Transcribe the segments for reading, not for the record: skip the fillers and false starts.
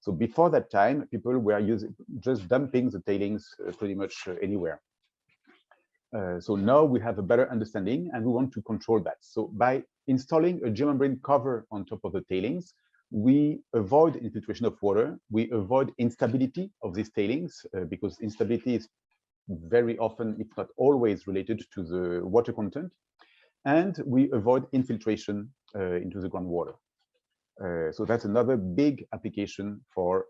So before that time, people were just dumping the tailings pretty much anywhere. So now we have a better understanding, and we want to control that. So by installing a geomembrane cover on top of the tailings, we avoid infiltration of water. We avoid instability of these tailings because instability is very often, if not always, related to the water content. And we avoid infiltration into the groundwater. So that's another big application for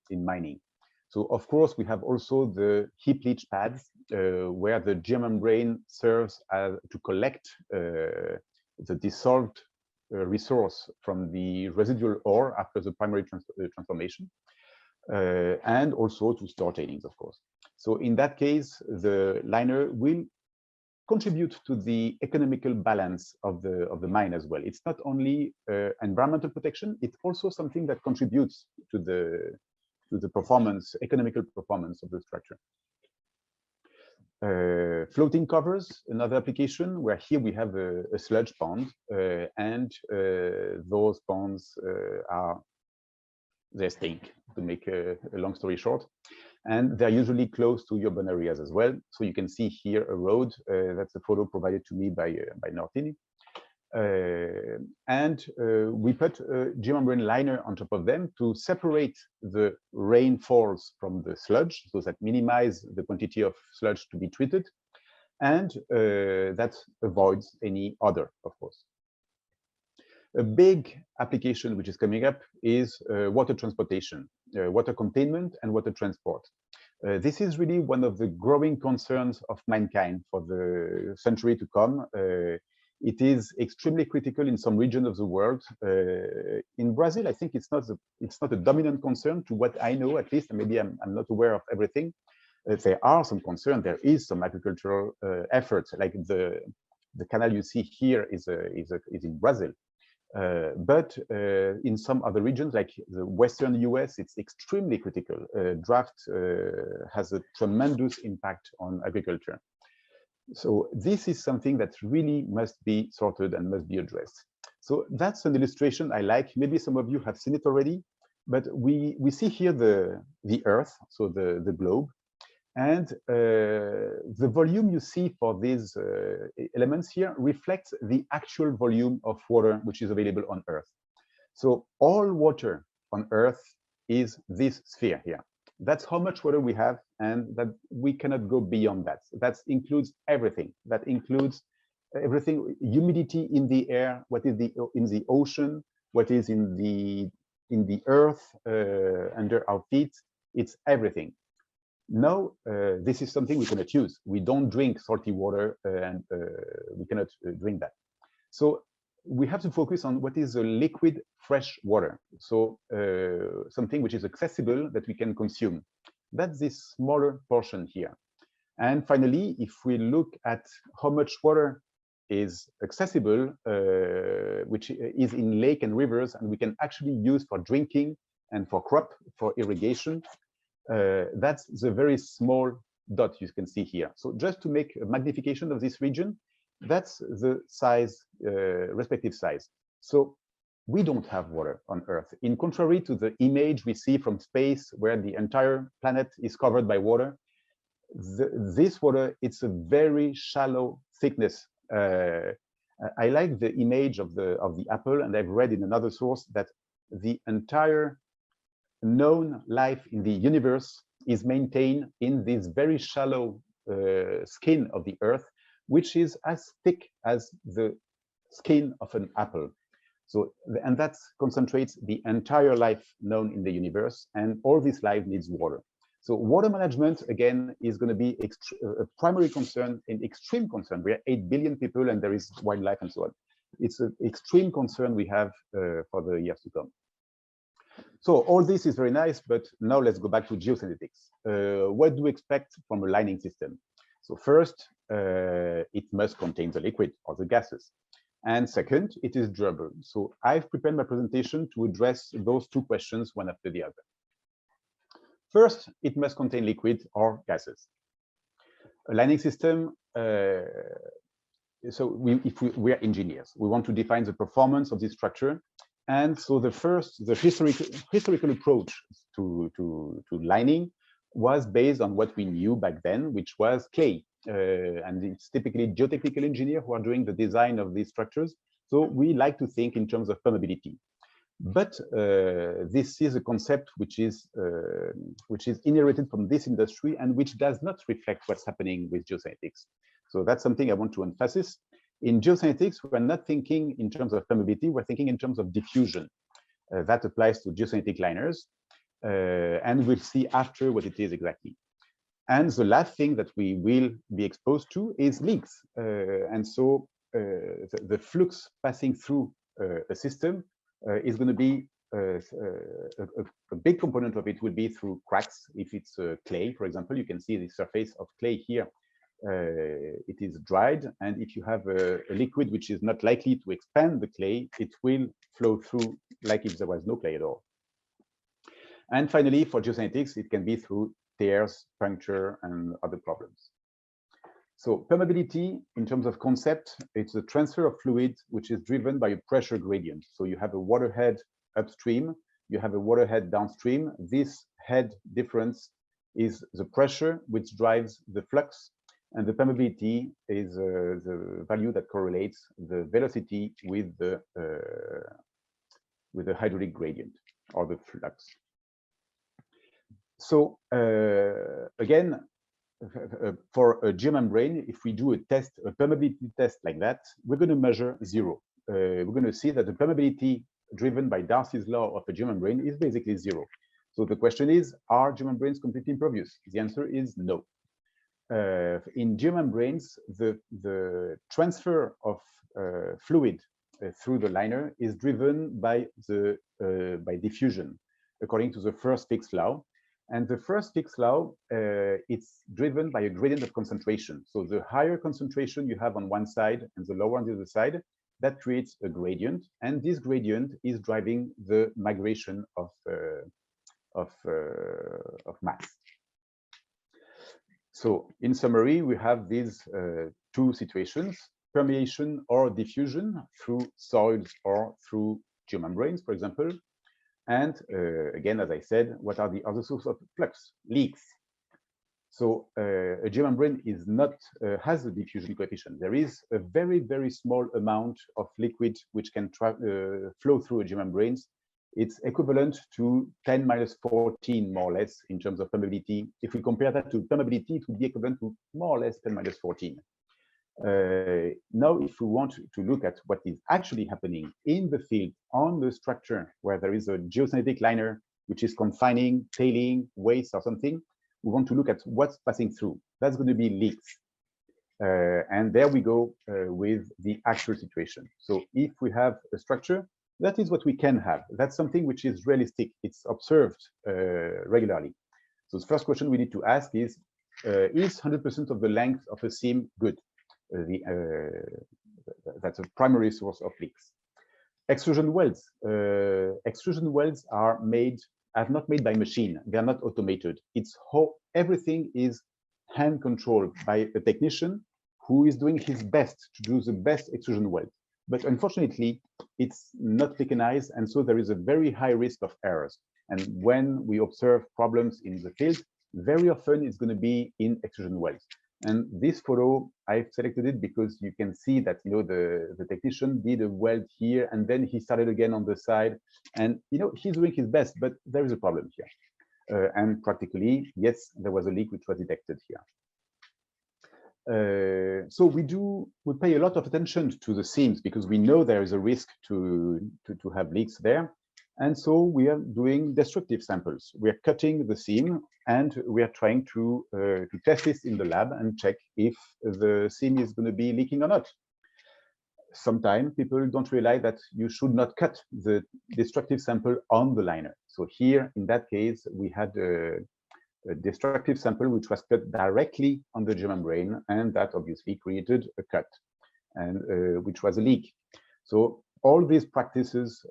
in mining. So of course, we have also the heap leach pads where the geomembrane serves to collect the dissolved resource from the residual ore after the primary transformation, and also to store tailings, of course. So in that case, the liner will contribute to the economical balance of the mine as well. It's not only environmental protection; it's also something that contributes to the performance, economical performance of the structure. Floating covers, another application where here we have a sludge pond, and those ponds they stink, to make a long story short. And they're usually close to urban areas as well. So you can see here a road. That's a photo provided to me by Nortini. We put a geomembrane liner on top of them to separate the rainfalls from the sludge, so that minimize the quantity of sludge to be treated, and that avoids any odor, of course. A big application which is coming up is water transportation, water containment and water transport. This is really one of the growing concerns of mankind for the century to come. It is extremely critical in some regions of the world. In Brazil, I think it's not a dominant concern to what I know, at least, and maybe I'm not aware of everything. There are some concerns. There is some agricultural efforts, like the canal you see here is in Brazil. But in some other regions, like the Western US, it's extremely critical. Drought has a tremendous impact on agriculture. So this is something that really must be sorted and must be addressed. So that's an illustration I like. Maybe some of you have seen it already, but we see here the Earth, so the globe. And the volume you see for these elements here reflects the actual volume of water which is available on Earth. So all water on Earth is this sphere here. That's how much water we have, and that we cannot go beyond that. That includes everything. That includes everything: humidity in the air, what is in the ocean, what is in the earth under our feet. It's everything. Now, this is something we cannot use. We don't drink salty water, and we cannot drink that. So we have to focus on what is a liquid fresh water. So something which is accessible that we can consume. That's this smaller portion here. And finally, if we look at how much water is accessible, which is in lake and rivers, and we can actually use for drinking and for irrigation, that's the very small dot you can see here. So just to make a magnification of this region, that's the size, respective size. So we don't have water on Earth. In contrary to the image we see from space, where the entire planet is covered by water, this water, it's a very shallow thickness. I like the image of the apple, and I've read in another source that the entire known life in the universe is maintained in this very shallow skin of the Earth, which is as thick as the skin of an apple. So, and that concentrates the entire life known in the universe, and all this life needs water. So water management, again, is going to be a primary concern, an extreme concern. We are 8 billion people, and there is wildlife and so on. It's an extreme concern we have for the years to come. So all this is very nice, but now let's go back to geosynthetics. What do we expect from a lining system? So first, it must contain the liquid or the gases. And second, it is durable. So I've prepared my presentation to address those two questions one after the other. First, it must contain liquid or gases. A lining system, so if we are engineers, we want to define the performance of this structure. And so the historical approach to lining was based on what we knew back then, which was clay. And it's typically geotechnical engineers who are doing the design of these structures. So we like to think in terms of permeability. But this is a concept which is inherited from this industry and which does not reflect what's happening with geosynthetics. So that's something I want to emphasize. In geosynthetics, we're not thinking in terms of permeability, we're thinking in terms of diffusion. That applies to geosynthetic liners, and we'll see after what it is exactly. And the last thing that we will be exposed to is leaks. And so the flux passing through a system is going to be a big component of it will be through cracks. If it's clay, for example, you can see the surface of clay here. It is dried, and if you have a liquid which is not likely to expand the clay, it will flow through like if there was no clay at all. And finally, for geosynthetics, it can be through tears, puncture, and other problems. So permeability, in terms of concept, it's a transfer of fluid which is driven by a pressure gradient. So you have a waterhead upstream, you have a waterhead downstream. This head difference is the pressure which drives the flux, and the permeability is the value that correlates the velocity with the hydraulic gradient or the flux. So again, for a geomembrane, if we do a permeability test like that, we're going to measure 0. We're going to see that the permeability driven by Darcy's law of a geomembrane is basically 0. So the question is, are geomembranes completely impervious? The answer is no. In geomembranes, the transfer of fluid through the liner is driven by diffusion, according to the first Fick's law. And the first Fick's law, it's driven by a gradient of concentration. So the higher concentration you have on one side and the lower on the other side, that creates a gradient. And this gradient is driving the migration of mass. So in summary, we have these two situations, permeation or diffusion through soils or through geomembranes, for example. And again, as I said, what are the other sources of flux? Leaks. So a geomembrane is not has a diffusion coefficient. There is a very, very small amount of liquid which can flow through a geomembrane. It's equivalent to 10⁻14, more or less, in terms of permeability. If we compare that to permeability, it would be equivalent to more or less 10⁻14. Now, if we want to look at what is actually happening in the field on the structure where there is a geosynthetic liner which is confining, tailing, waste or something, we want to look at what's passing through. That's going to be leaks. And there we go with the actual situation. So if we have a structure, that is what we can have. That's something which is realistic. It's observed regularly. So the first question we need to ask is 100% of the length of a seam good? That's a primary source of leaks. Extrusion welds. Extrusion welds are not made by machine. They are not automated. It's how everything is hand controlled by a technician who is doing his best to do the best extrusion weld. But unfortunately, it's not mechanized, and so there is a very high risk of errors. And when we observe problems in the field, very often it's going to be in extrusion welds. And this photo, I've selected it because you can see that the technician did a weld here, and then he started again on the side, and he's doing his best, but there is a problem here. And practically, yes, there was a leak which was detected here. So we pay a lot of attention to the seams because we know there is a risk to have leaks there. And so we are doing destructive samples. We are cutting the seam and we are trying to test this in the lab and check if the seam is going to be leaking or not. Sometimes people don't realize that you should not cut the destructive sample on the liner. So here, in that case, we had a destructive sample which was cut directly on the geomembrane, and that obviously created a cut, and which was a leak. So all these practices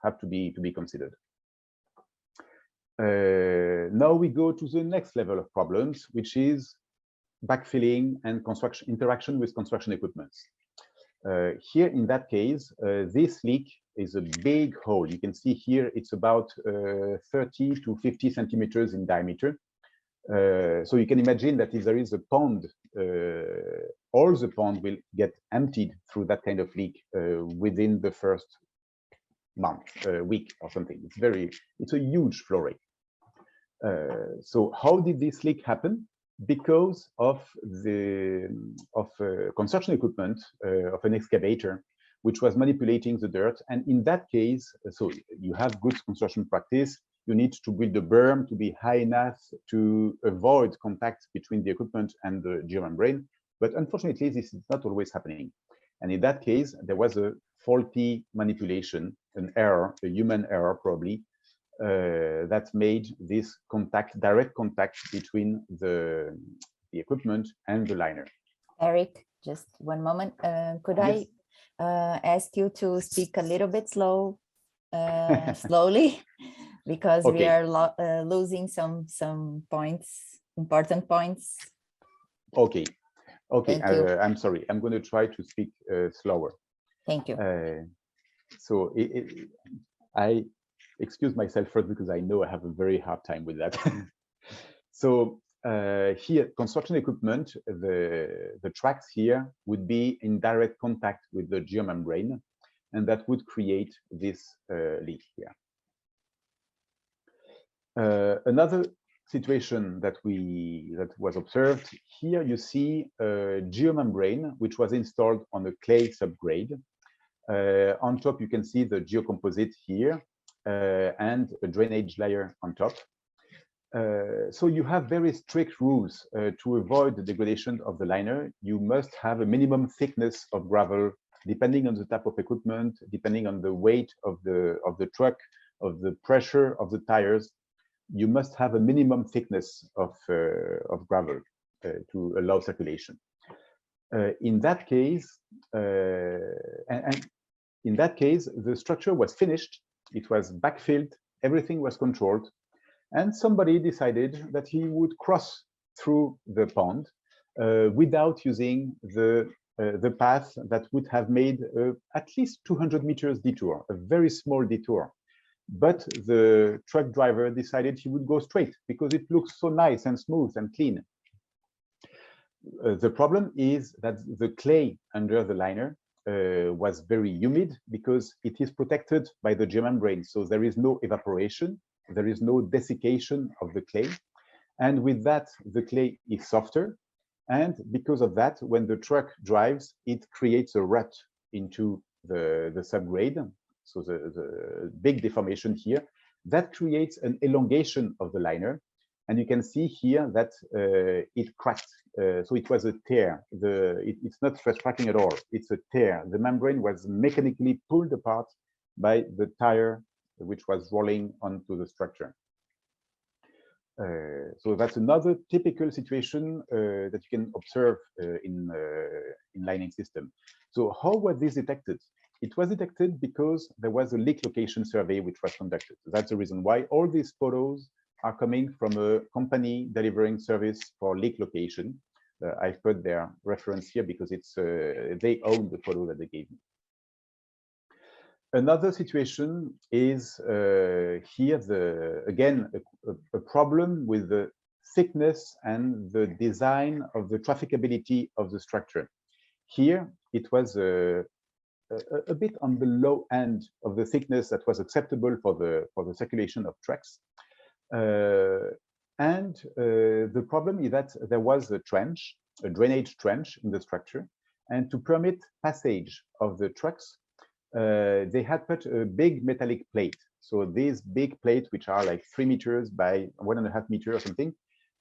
have to be considered. Now we go to the next level of problems, which is backfilling and interaction with construction equipment. Here, in that case, this leak is a big hole. You can see here it's about 30 to 50 centimeters in diameter. So you can imagine that if there is a pond, all the pond will get emptied through that kind of leak within the first month, week or something. It's a huge flow rate. So how did this leak happen? Because of construction equipment of an excavator, which was manipulating the dirt. And in that case, so you have good construction practice. You need to build a berm to be high enough to avoid contact between the equipment and the geomembrane. But unfortunately, this is not always happening. And in that case, there was a faulty manipulation, an error, a human error probably, that made this direct contact between the equipment and the liner. Eric, just one moment. Could Yes. I ask you to speak a little bit slowly, because Okay. we are losing some points, important points. Okay. Okay. Thank you. I'm sorry. I'm going to try to speak slower. Thank you. So I excuse myself first because I know I have a very hard time with that. So here, construction equipment, the tracks here would be in direct contact with the geomembrane, and that would create this leak here. Another situation that was observed here, you see a geomembrane which was installed on a clay subgrade. On top, you can see the geocomposite here and a drainage layer on top. So you have very strict rules to avoid the degradation of the liner. You must have a minimum thickness of gravel, depending on the type of equipment, depending on the weight of the truck, of the pressure of the tires. You must have a minimum thickness of gravel to allow circulation. In that case, in that case, the structure was finished. It was backfilled. Everything was controlled. And somebody decided that he would cross through the pond without using the path that would have made at least 200 meters detour, a very small detour. But the truck driver decided he would go straight because it looks so nice and smooth and clean. The problem is that the clay under the liner was very humid because it is protected by the geomembrane. So there is no evaporation, there is no desiccation of the clay. And with that, the clay is softer. And because of that, when the truck drives, it creates a rut into the subgrade. So the big deformation here, that creates an elongation of the liner. And you can see here that it cracked. So it was a tear. It's not stress cracking at all. It's a tear. The membrane was mechanically pulled apart by the tire which was rolling onto the structure. So that's another typical situation that you can observe in lining system. So how was this detected? It was detected because there was a leak location survey which was conducted. So that's the reason why all these photos are coming from a company delivering service for leak location. I've put their reference here because it's they own the photo that they gave me. Another situation is here, again, a problem with the thickness and the design of the trafficability of the structure. Here, it was a bit on the low end of the thickness that was acceptable for the circulation of trucks. And the problem is that there was a trench, a drainage trench in the structure. And to permit passage of the trucks, they had put a big metallic plate. So these big plates, which are like 3 meters by 1.5 meters or something,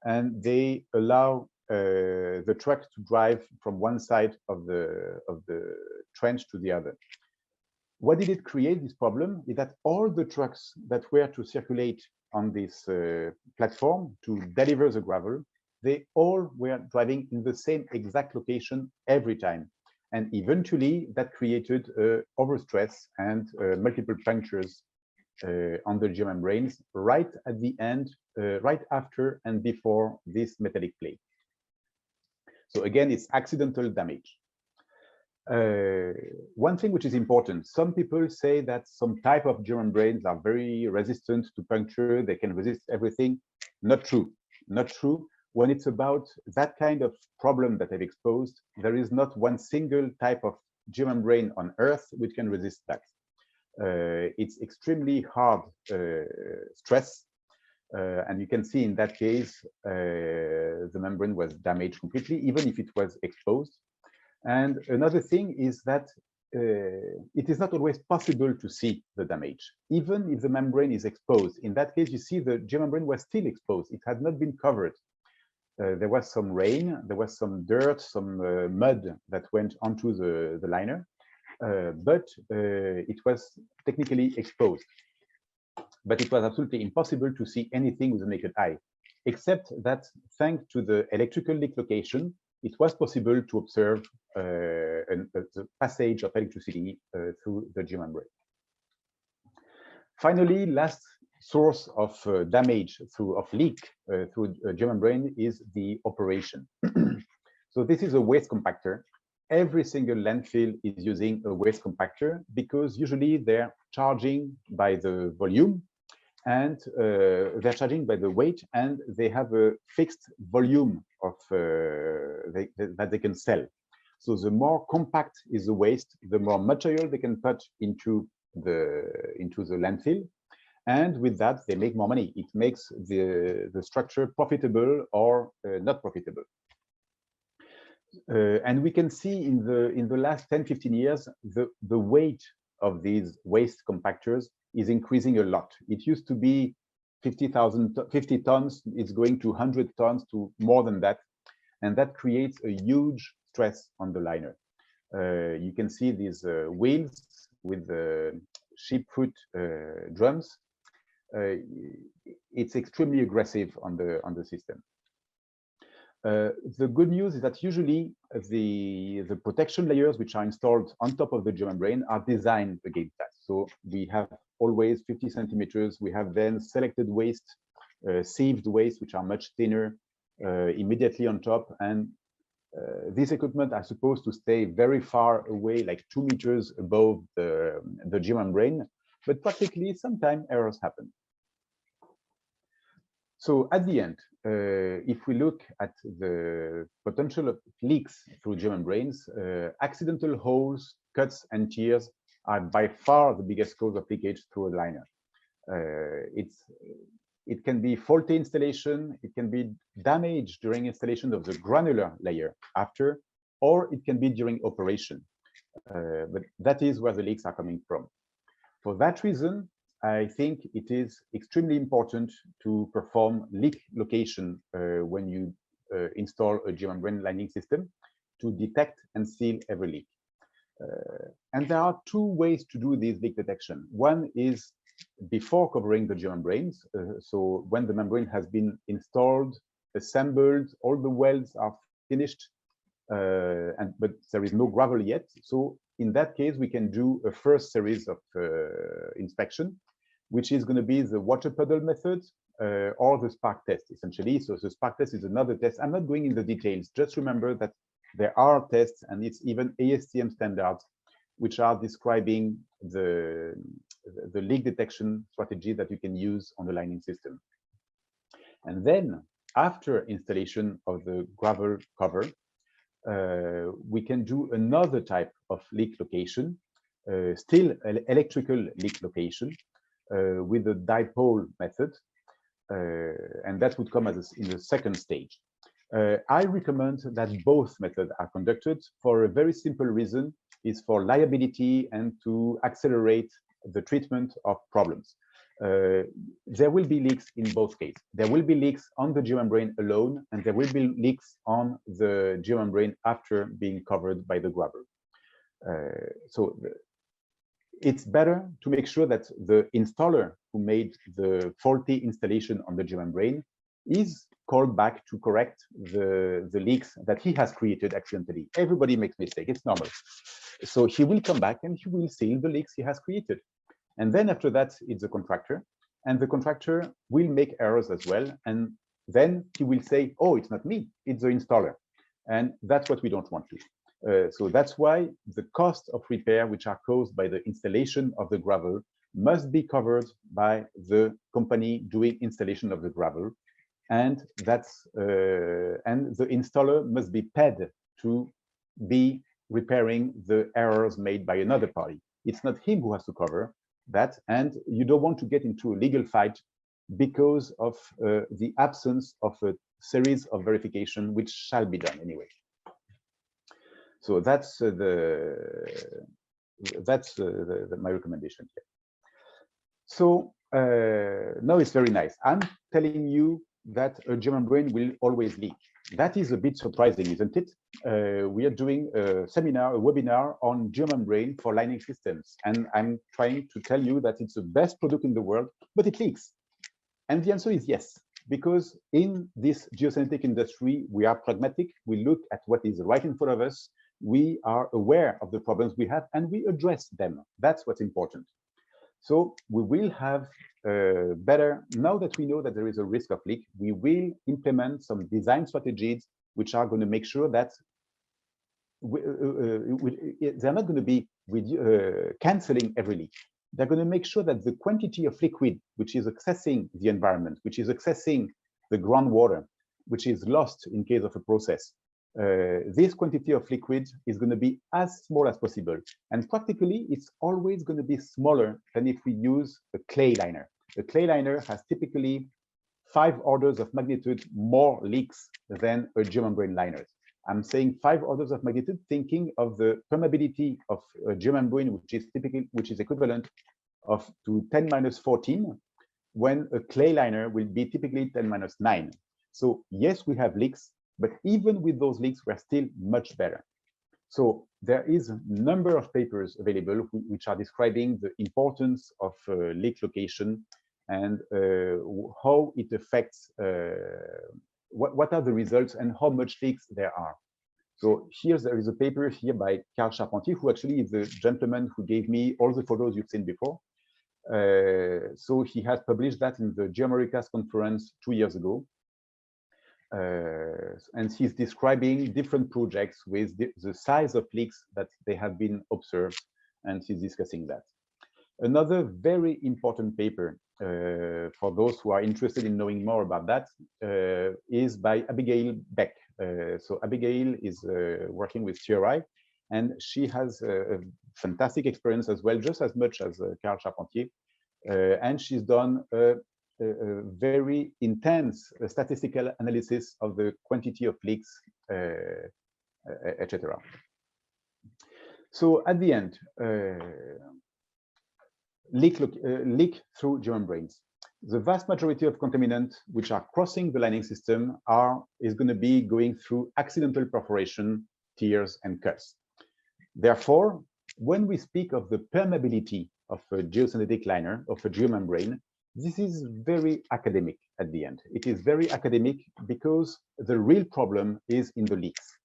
and they allow the truck to drive from one side of the trench to the other. What did it create, this problem, is that all the trucks that were to circulate on this platform to deliver the gravel, they all were driving in the same exact location every time. And eventually that created overstress and multiple punctures on the geomembranes right at the end, right after and before this metallic plate. So again, it's accidental damage. One thing which is important, some people say that some type of geomembranes are very resistant to puncture, they can resist everything. Not true, not true. When it's about that kind of problem that I've exposed, there is not one single type of geomembrane on Earth which can resist that. It's extremely hard stress, and you can see in that case, the membrane was damaged completely, even if it was exposed. And another thing is that it is not always possible to see the damage, even if the membrane is exposed. In that case, you see the geomembrane was still exposed. It had not been covered. There was some rain, there was some dirt, some mud that went onto the liner, but it was technically exposed. But it was absolutely impossible to see anything with the naked eye, except that thanks to the electrical leak location, it was possible to observe the passage of electricity through the geomembrane. Finally, last source of damage of leak through geomembrane is the operation. So this is a waste compactor. Every single landfill is using a waste compactor because usually they're charging by the volume, and they're charging by the weight, and they have a fixed volume of that they can sell. So the more compact is the waste, the more material they can put into the landfill, and with that they make more money. It makes the structure profitable or not profitable. And we can see in the last 10-15 years the weight of these waste compactors is increasing a lot. It used to be 50 tons, it's going to 100 tons, to more than that, and that creates a huge stress on the liner. You can see these wheels with the sheep foot drums. It's extremely aggressive on the system. The good news is that usually the protection layers which are installed on top of the geomembrane are designed against that. So we have always 50 centimeters. We have then selected waste, sieved waste, which are much thinner, immediately on top. And these equipment are supposed to stay very far away, like 2 meters above the geomembrane. But practically, sometimes errors happen. So at the end, if we look at the potential of leaks through geomembranes, accidental holes, cuts, and tears are by far the biggest cause of leakage through a liner. It can be faulty installation, it can be damage during installation of the granular layer after, or it can be during operation. But that is where the leaks are coming from. For that reason, I think it is extremely important to perform leak location when you install a geomembrane lining system to detect and seal every leak. And there are two ways to do this leak detection. One is before covering the geomembranes. So when the membrane has been installed, assembled, all the welds are finished, but there is no gravel yet. So in that case, we can do a first series of inspection, which is going to be the water puddle method or the spark test, essentially. So the spark test is another test. I'm not going into the details. Just remember that there are tests, and it's even ASTM standards, which are describing the leak detection strategy that you can use on the lining system. And then, after installation of the gravel cover, we can do another type of leak location, still electrical leak location, with the dipole method, and that would come as in the second stage. I recommend that both methods are conducted for a very simple reason, is for liability and to accelerate the treatment of problems. There will be leaks in both cases. There will be leaks on the geomembrane alone, and there will be leaks on the geomembrane after being covered by the gravel. So it's better to make sure that the installer who made the faulty installation on the geomembrane is called back to correct the leaks that he has created accidentally. Everybody makes mistakes, it's normal. So he will come back and he will seal the leaks he has created. And then after that, it's the contractor, and the contractor will make errors as well. And then he will say, oh, it's not me, it's the installer. And that's what we don't want to. So that's why the cost of repair, which are caused by the installation of the gravel, must be covered by the company doing installation of the gravel, and the installer must be paid to be repairing the errors made by another party. It's not him who has to cover that, and you don't want to get into a legal fight because of the absence of a series of verification which shall be done anyway. So that's my recommendation here. So now it's very nice. I'm telling you that a German brain will always leak. That is a bit surprising, isn't it? We are doing a seminar, a webinar on German brain for lining systems. And I'm trying to tell you that it's the best product in the world, but it leaks. And the answer is yes, because in this geosynthetic industry, we are pragmatic. We look at what is right in front of us. We are aware of the problems we have, and we address them. That's what's important. So we will have better, now that we know that there is a risk of leak, we will implement some design strategies which are going to make sure that they're not going to be canceling every leak. They're going to make sure that the quantity of liquid which is accessing the environment, which is accessing the groundwater, which is lost in case of a process, this quantity of liquid is going to be as small as possible. And practically, it's always going to be smaller than if we use a clay liner. A clay liner has typically 5 orders of magnitude more leaks than a German brain liner. I'm saying 5 orders of magnitude, thinking of the permeability of a German brain, which is equivalent to 10-14, when a clay liner will be typically 10-9. So yes, we have leaks, but even with those leaks, we're still much better. So there is a number of papers available which are describing the importance of leak location and how it affects, what are the results and how much leaks there are. So there is a paper here by Carl Charpentier, who actually is the gentleman who gave me all the photos you've seen before. So he has published that in the Geoamericas conference 2 years ago. And he's describing different projects with the size of leaks that they have been observed, and he's discussing that. Another very important paper for those who are interested in knowing more about that is by Abigail Beck. So Abigail is working with TRI, and she has a fantastic experience as well, just as much as Carl Charpentier. And she's done a very intense statistical analysis of the quantity of leaks, etc. So at the end, leak through German brains. The vast majority of contaminants which are crossing the lining system is going to be going through accidental perforation, tears, and cuts. Therefore, when we speak of the permeability of a geosynthetic liner, of a geomembrane, this is very academic at the end. It is very academic because the real problem is in the leaks.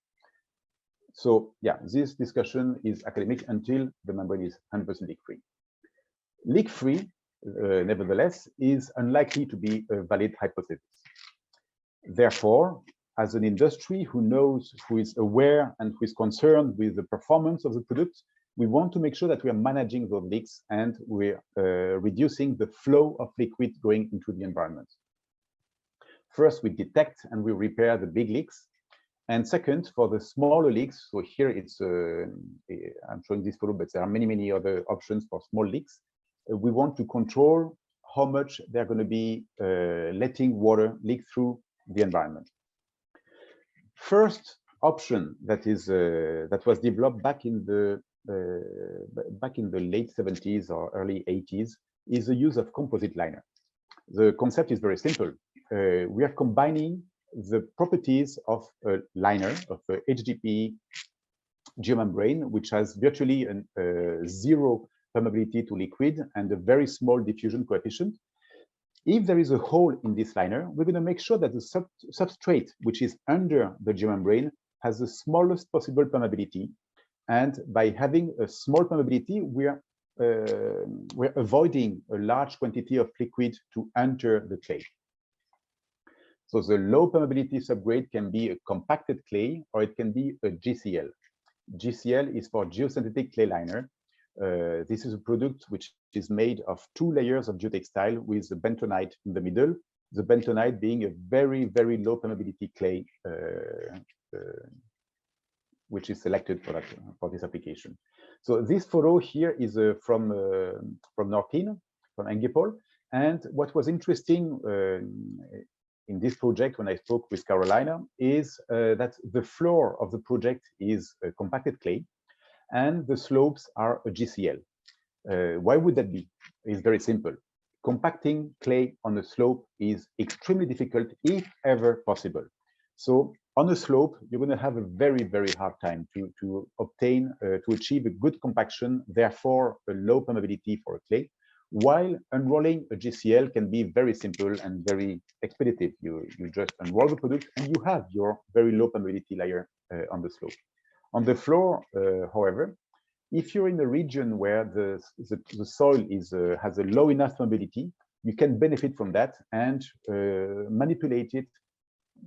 So yeah, this discussion is academic until the membrane is 100% leak-free. Leak-free, nevertheless, is unlikely to be a valid hypothesis. Therefore, as an industry who knows, who is aware, and who is concerned with the performance of the product, we want to make sure that we are managing those leaks and we're reducing the flow of liquid going into the environment. First, we detect and we repair the big leaks. And second, for the smaller leaks, so here it's, I'm showing this photo, but there are many, many other options for small leaks. We want to control how much they're going to be letting water leak through the environment. First option that was developed back in the late 70s or early 80s is the use of composite liner. The concept is very simple. We are combining the properties of a liner, of a HDPE geomembrane, which has virtually zero permeability to liquid and a very small diffusion coefficient. If there is a hole in this liner, we're going to make sure that the substrate, which is under the geomembrane, has the smallest possible permeability. And by having a small permeability, we're avoiding a large quantity of liquid to enter the clay. So the low permeability subgrade can be a compacted clay, or it can be a GCL. GCL is for geosynthetic clay liner. This is a product which is made of 2 layers of geotextile with the bentonite in the middle, the bentonite being a very, very low permeability clay, which is selected for this application. So this photo here is from Norpin, from Engepol. And what was interesting in this project, when I spoke with Carolina, is that the floor of the project is compacted clay, and the slopes are a GCL. Why would that be? It's very simple. Compacting clay on a slope is extremely difficult, if ever possible. So on a slope, you're going to have a very, very hard time to obtain, to achieve a good compaction, therefore a low permeability for a clay, while unrolling a GCL can be very simple and very expeditive. You just unroll the product and you have your very low permeability layer on the slope. On the floor, however, if you're in a region where the soil has a low enough permeability, you can benefit from that and manipulate it,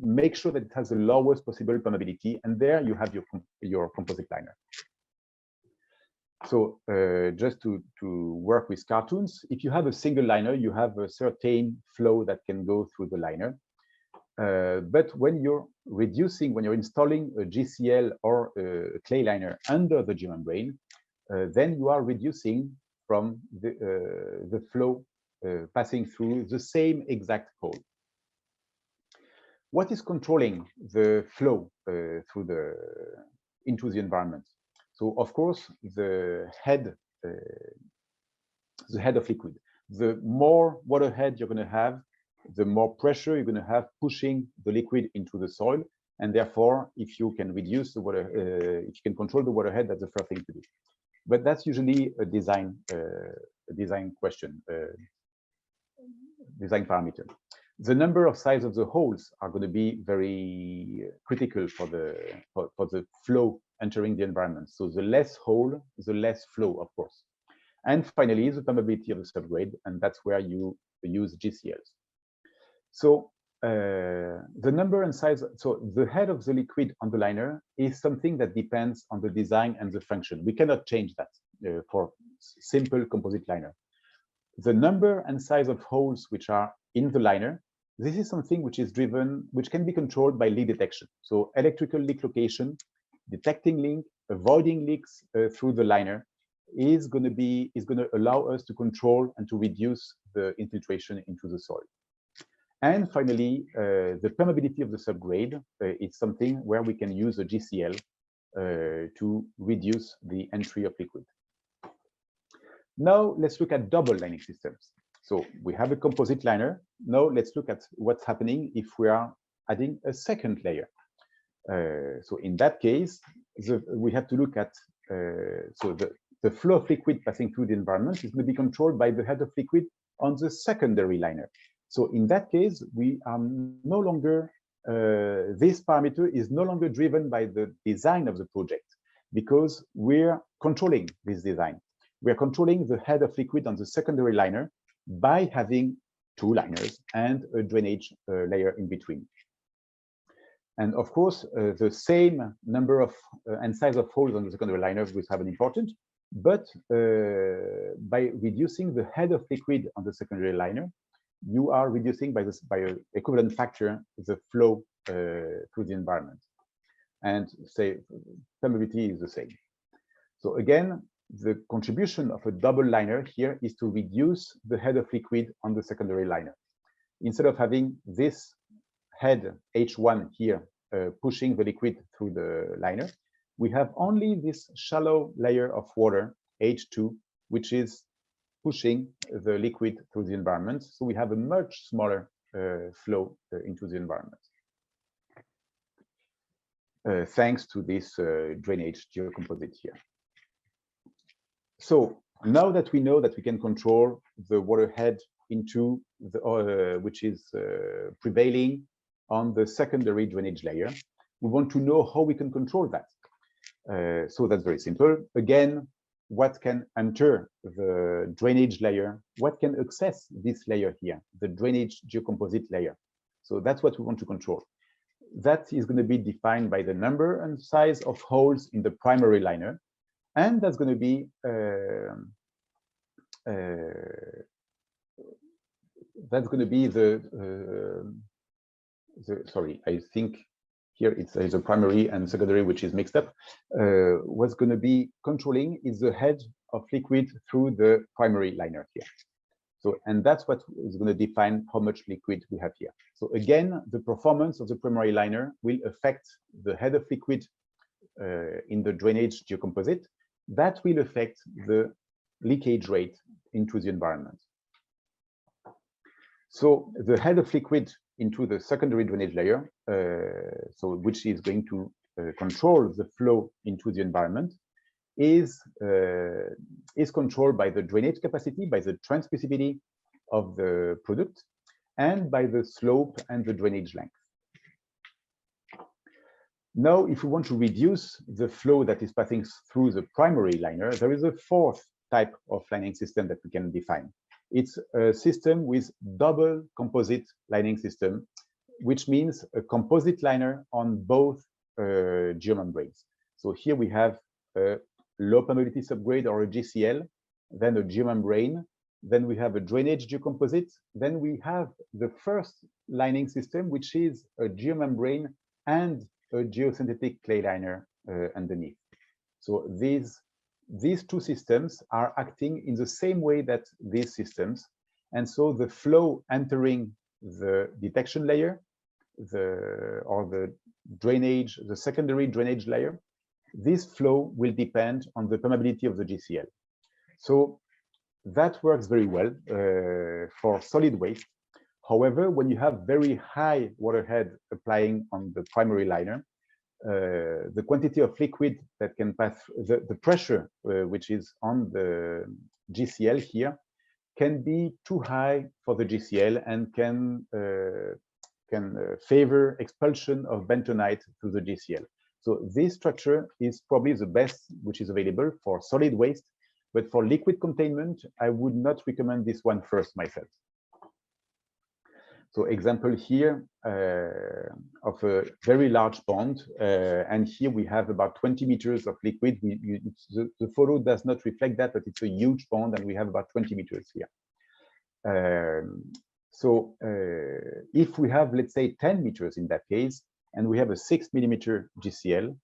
make sure that it has the lowest possible permeability, and there you have your composite liner. So just to work with cartoons, if you have a single liner, you have a certain flow that can go through the liner. But when you're installing a GCL or a clay liner under the geomembrane, then you are reducing from the flow passing through the same exact hole. What is controlling the flow into the environment? So of course, the head of liquid. The more water head you're going to have, the more pressure you're going to have pushing the liquid into the soil, and therefore, if you can reduce the water, if you can control the water head, that's the first thing to do. But that's usually a design question, design parameter. The number of size of the holes are going to be very critical for the flow entering the environment. So the less hole, the less flow, of course. And finally, the permeability of the subgrade, and that's where you use GCLs. So the number and size, so the head of the liquid on the liner is something that depends on the design and the function. We cannot change that for simple composite liner. The number and size of holes which are in the liner, this is something which is driven, which can be controlled by leak detection. So electrical leak location, detecting leak, avoiding leaks through the liner is going to allow us to control and to reduce the infiltration into the soil. And finally, the permeability of the subgrade is something where we can use a GCL to reduce the entry of liquid. Now let's look at double lining systems. So we have a composite liner. Now let's look at what's happening if we are adding a second layer. So in that case, we have to look at, so the flow of liquid passing through the environment is going to be controlled by the head of liquid on the secondary liner. So in that case, we are no longer, this parameter is no longer driven by the design of the project, because we're controlling this design. We're controlling the head of liquid on the secondary liner by having 2 liners and a drainage layer in between. And of course, the same number of and size of holes on the secondary liner will have an important, but by reducing the head of liquid on the secondary liner, you are reducing by an equivalent factor the flow through the environment. And say permeability is the same. So again, the contribution of a double liner here is to reduce the head of liquid on the secondary liner. Instead of having this head H1 here pushing the liquid through the liner, we have only this shallow layer of water H2, which is pushing the liquid through the environment. So we have a much smaller flow into the environment. Thanks to this drainage geocomposite here. So now that we know that we can control the water head into the which is prevailing on the secondary drainage layer, we want to know how we can control that. So that's very simple. Again, what can enter the drainage layer? What can access this layer here, the drainage geocomposite layer? So that's what we want to control. that is going to be defined by the number and size of holes in the primary liner, and that's going to be sorry, I think here it's a primary and secondary which is mixed up. What's going to be controlling is the head of liquid through the primary liner here. So, and that's what is going to define how much liquid we have here. So again, the performance of the primary liner will affect the head of liquid in the drainage geocomposite. That will affect the leakage rate into the environment. So the head of liquid into the secondary drainage layer, so which is going to control the flow into the environment, is controlled by the drainage capacity, by the transmissivity of the product, and by the slope and the drainage length. Now, if we want to reduce the flow that is passing through the primary liner, there is a fourth type of lining system that we can define. It's a system with double composite lining system, which means a composite liner on both geomembranes. So here we have a low permeability subgrade or a GCL, then a geomembrane, then we have a drainage geocomposite, then we have the first lining system, which is a geomembrane and a geosynthetic clay liner underneath. So these two systems are acting in the same way that these systems, and so the flow entering the detection layer, the drainage, the secondary drainage layer, this flow will depend on the permeability of the GCL. So that works very well for solid waste. However, when you have very high waterhead applying on the primary liner, the quantity of liquid that can pass, the pressure which is on the GCL here can be too high for the GCL and can favor expulsion of bentonite through the GCL. So this structure is probably the best which is available for solid waste, but for liquid containment, I would not recommend this one first myself. So example here of a very large pond, and here we have about 20 meters of liquid. The photo does not reflect that, but it's a huge pond, and we have about 20 meters here. So if we have, let's say, 10 meters in that case, and we have a 6 millimeter GCL,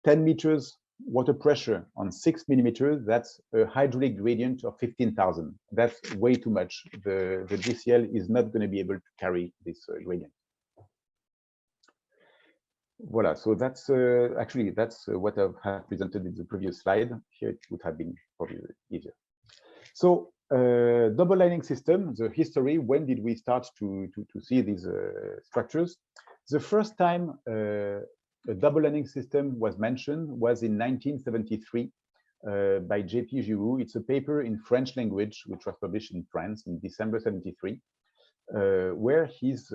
10 meters water pressure on 6 millimeters, that's a hydraulic gradient of 15,000. That's way too much. The GCL is not going to be able to carry this gradient. Voila, so that's actually that's what I have presented in the previous slide. Here it would have been probably easier. So double lining system, the history, when did we start to see these structures? The first time a double lining system was mentioned was in 1973 by J.P. Giroux. It's a paper in French language, which was published in France in December 73, where he's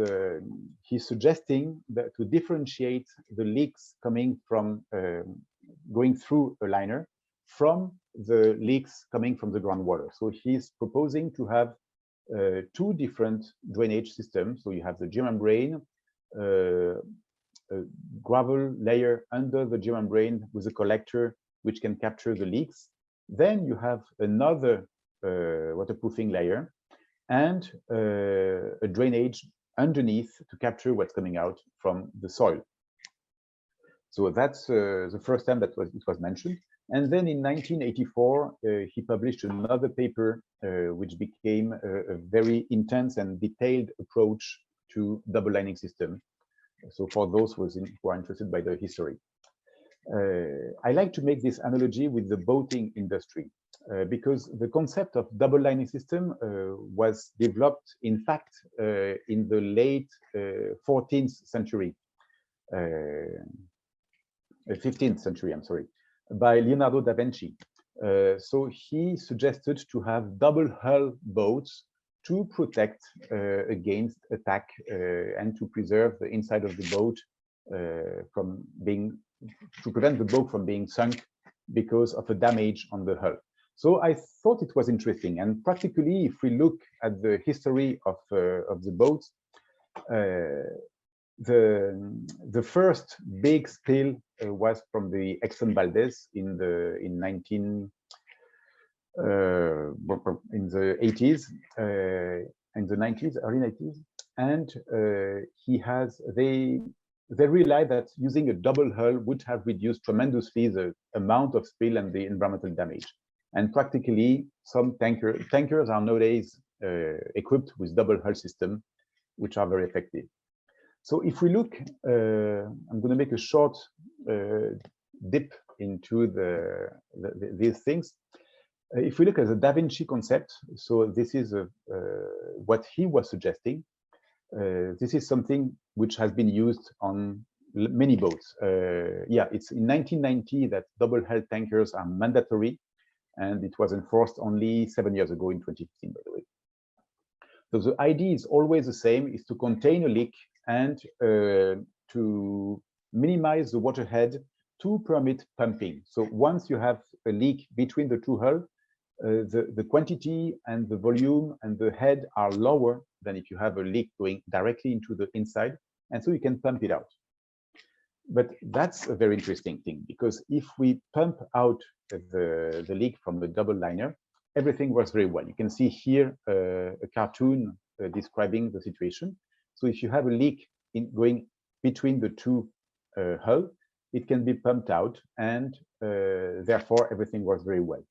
suggesting that to differentiate the leaks coming from going through a liner from the leaks coming from the groundwater. So he's proposing to have two different drainage systems. So you have the geomembrane, a gravel layer under the geomembrane with a collector which can capture the leaks. Then you have another waterproofing layer and a drainage underneath to capture what's coming out from the soil. So that's the first time that it was mentioned. And then in 1984, he published another paper which became a very intense and detailed approach to double lining system. So for those who are interested by the history. I like to make this analogy with the boating industry because the concept of double lining system was developed, in fact, in the late 14th century, 15th century, I'm sorry, by Leonardo da Vinci. So he suggested to have double hull boats to protect against attack and to preserve the inside of the boat from being, to prevent the boat from being sunk because of a damage on the hull. So I thought it was interesting, and practically, if we look at the history of the boats, the first big spill was from the Exxon Valdez in the 80s, in the 90s, early 90s, and they realized that using a double hull would have reduced tremendously the amount of spill and the environmental damage. And practically, some tankers are nowadays equipped with double hull system, which are very effective. So if we look, I'm going to make a short dip into these things. If we look at the Da Vinci concept, so this is what he was suggesting. This is something which has been used on many boats. Yeah, it's in 1990 that double hull tankers are mandatory, and it was enforced only 7 years ago in 2015, by the way. So the idea is always the same, is to contain a leak and to minimize the waterhead to permit pumping. So once you have a leak between the two hulls, the quantity and the volume and the head are lower than if you have a leak going directly into the inside, and so you can pump it out. But that's a very interesting thing, because if we pump out the leak from the double liner, everything works very well. You can see here a cartoon describing the situation. So if you have a leak going between the two hulls, it can be pumped out, and therefore everything works very well.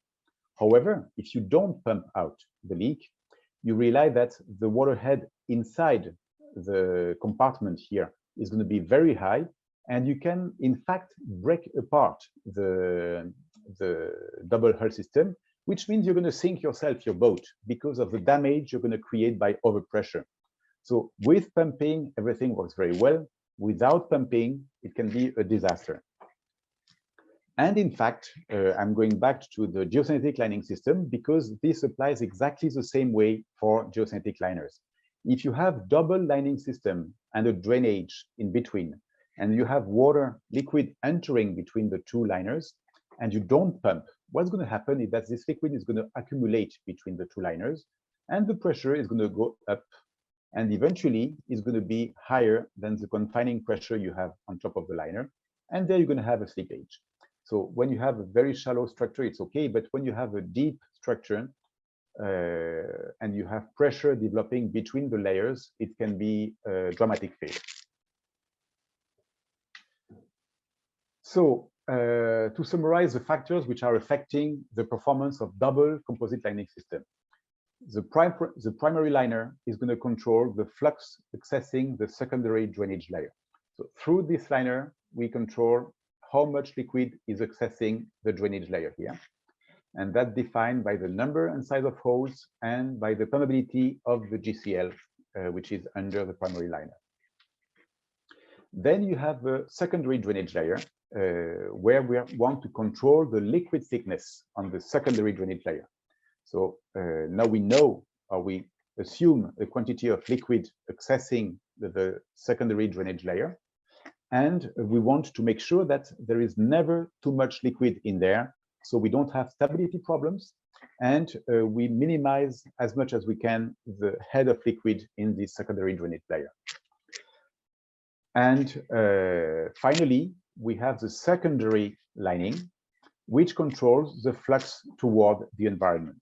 However, if you don't pump out the leak, you realize that the waterhead inside the compartment here is going to be very high, and you can, in fact, break apart the double hull system, which means you're going to sink yourself, your boat, because of the damage you're going to create by overpressure. So with pumping, everything works very well. Without pumping, it can be a disaster. And in fact, I'm going back to the geosynthetic lining system, because this applies exactly the same way for geosynthetic liners. If you have double lining system and a drainage in between, and you have water liquid entering between the two liners, and you don't pump, what's going to happen is that this liquid is going to accumulate between the two liners, and the pressure is going to go up, and eventually is going to be higher than the confining pressure you have on top of the liner, and there you're going to have a slippage. So when you have a very shallow structure, it's okay, but when you have a deep structure and you have pressure developing between the layers, it can be a dramatic failure. So to summarize the factors which are affecting the performance of double composite lining system, the primary liner is going to control the flux accessing the secondary drainage layer. So through this liner, we control how much liquid is accessing the drainage layer here. And that's defined by the number and size of holes and by the permeability of the GCL, which is under the primary liner. Then you have a secondary drainage layer, where we want to control the liquid thickness on the secondary drainage layer. So now we know, or we assume, the quantity of liquid accessing the secondary drainage layer. And we want to make sure that there is never too much liquid in there, so we don't have stability problems, and we minimize as much as we can the head of liquid in the secondary drainage layer. And finally, we have the secondary lining, which controls the flux toward the environment.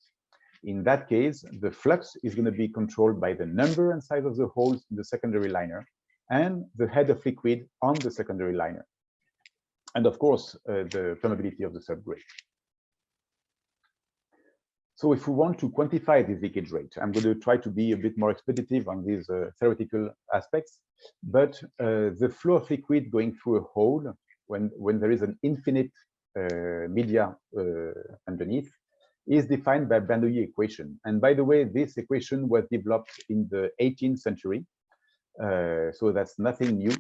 In that case, the flux is going to be controlled by the number and size of the holes in the secondary liner and the head of liquid on the secondary liner. And of course, the permeability of the subgrade. So if we want to quantify this leakage rate, I'm going to try to be a bit more expeditive on these theoretical aspects, but the flow of liquid going through a hole when there is an infinite media underneath is defined by Bernoulli equation. And by the way, this equation was developed in the 18th century. So that's nothing new.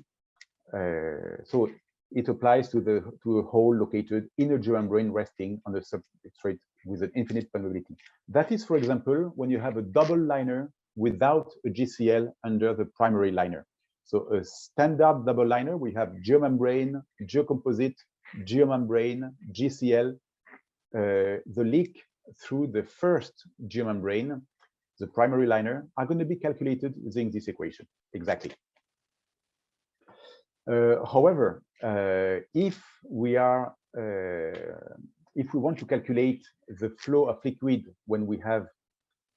So it applies to a hole located in a geomembrane resting on the substrate with an infinite permeability. That is, for example, when you have a double liner without a GCL under the primary liner. So a standard double liner, we have geomembrane, geocomposite, geomembrane, GCL. The leak through the first geomembrane, the primary liner, are going to be calculated using this equation exactly. However, if we want to calculate the flow of liquid when we have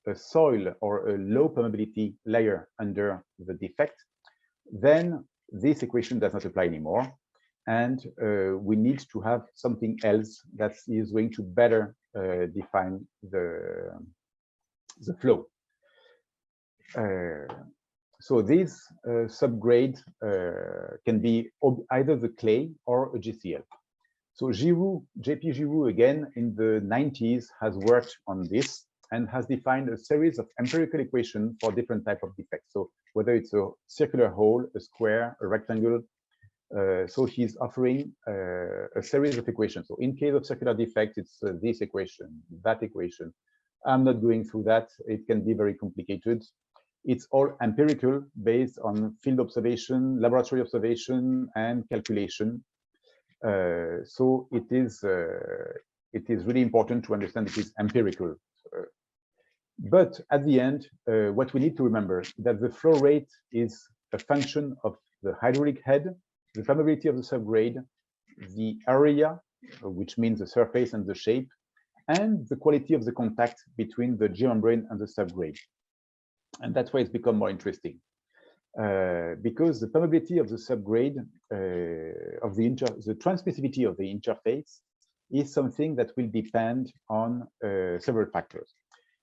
a soil or a low permeability layer under the defect, then this equation does not apply anymore. And we need to have something else that is going to better define the flow. So this subgrade can be either the clay or a GCL. So JP Giroux, again, in the 90s, has worked on this and has defined a series of empirical equations for different types of defects. So whether it's a circular hole, a square, a rectangle, so he's offering a series of equations. So in case of circular defect, it's this equation, that equation. I'm not going through that. It can be very complicated. It's all empirical, based on field observation, laboratory observation, and calculation. So it is really important to understand it is empirical. But at the end, what we need to remember is that the flow rate is a function of the hydraulic head, the permeability of the subgrade, the area, which means the surface and the shape, and the quality of the contact between the geomembrane and the subgrade. And that's why it's become more interesting. Because the permeability of the subgrade, the transmissivity of the interface is something that will depend on several factors.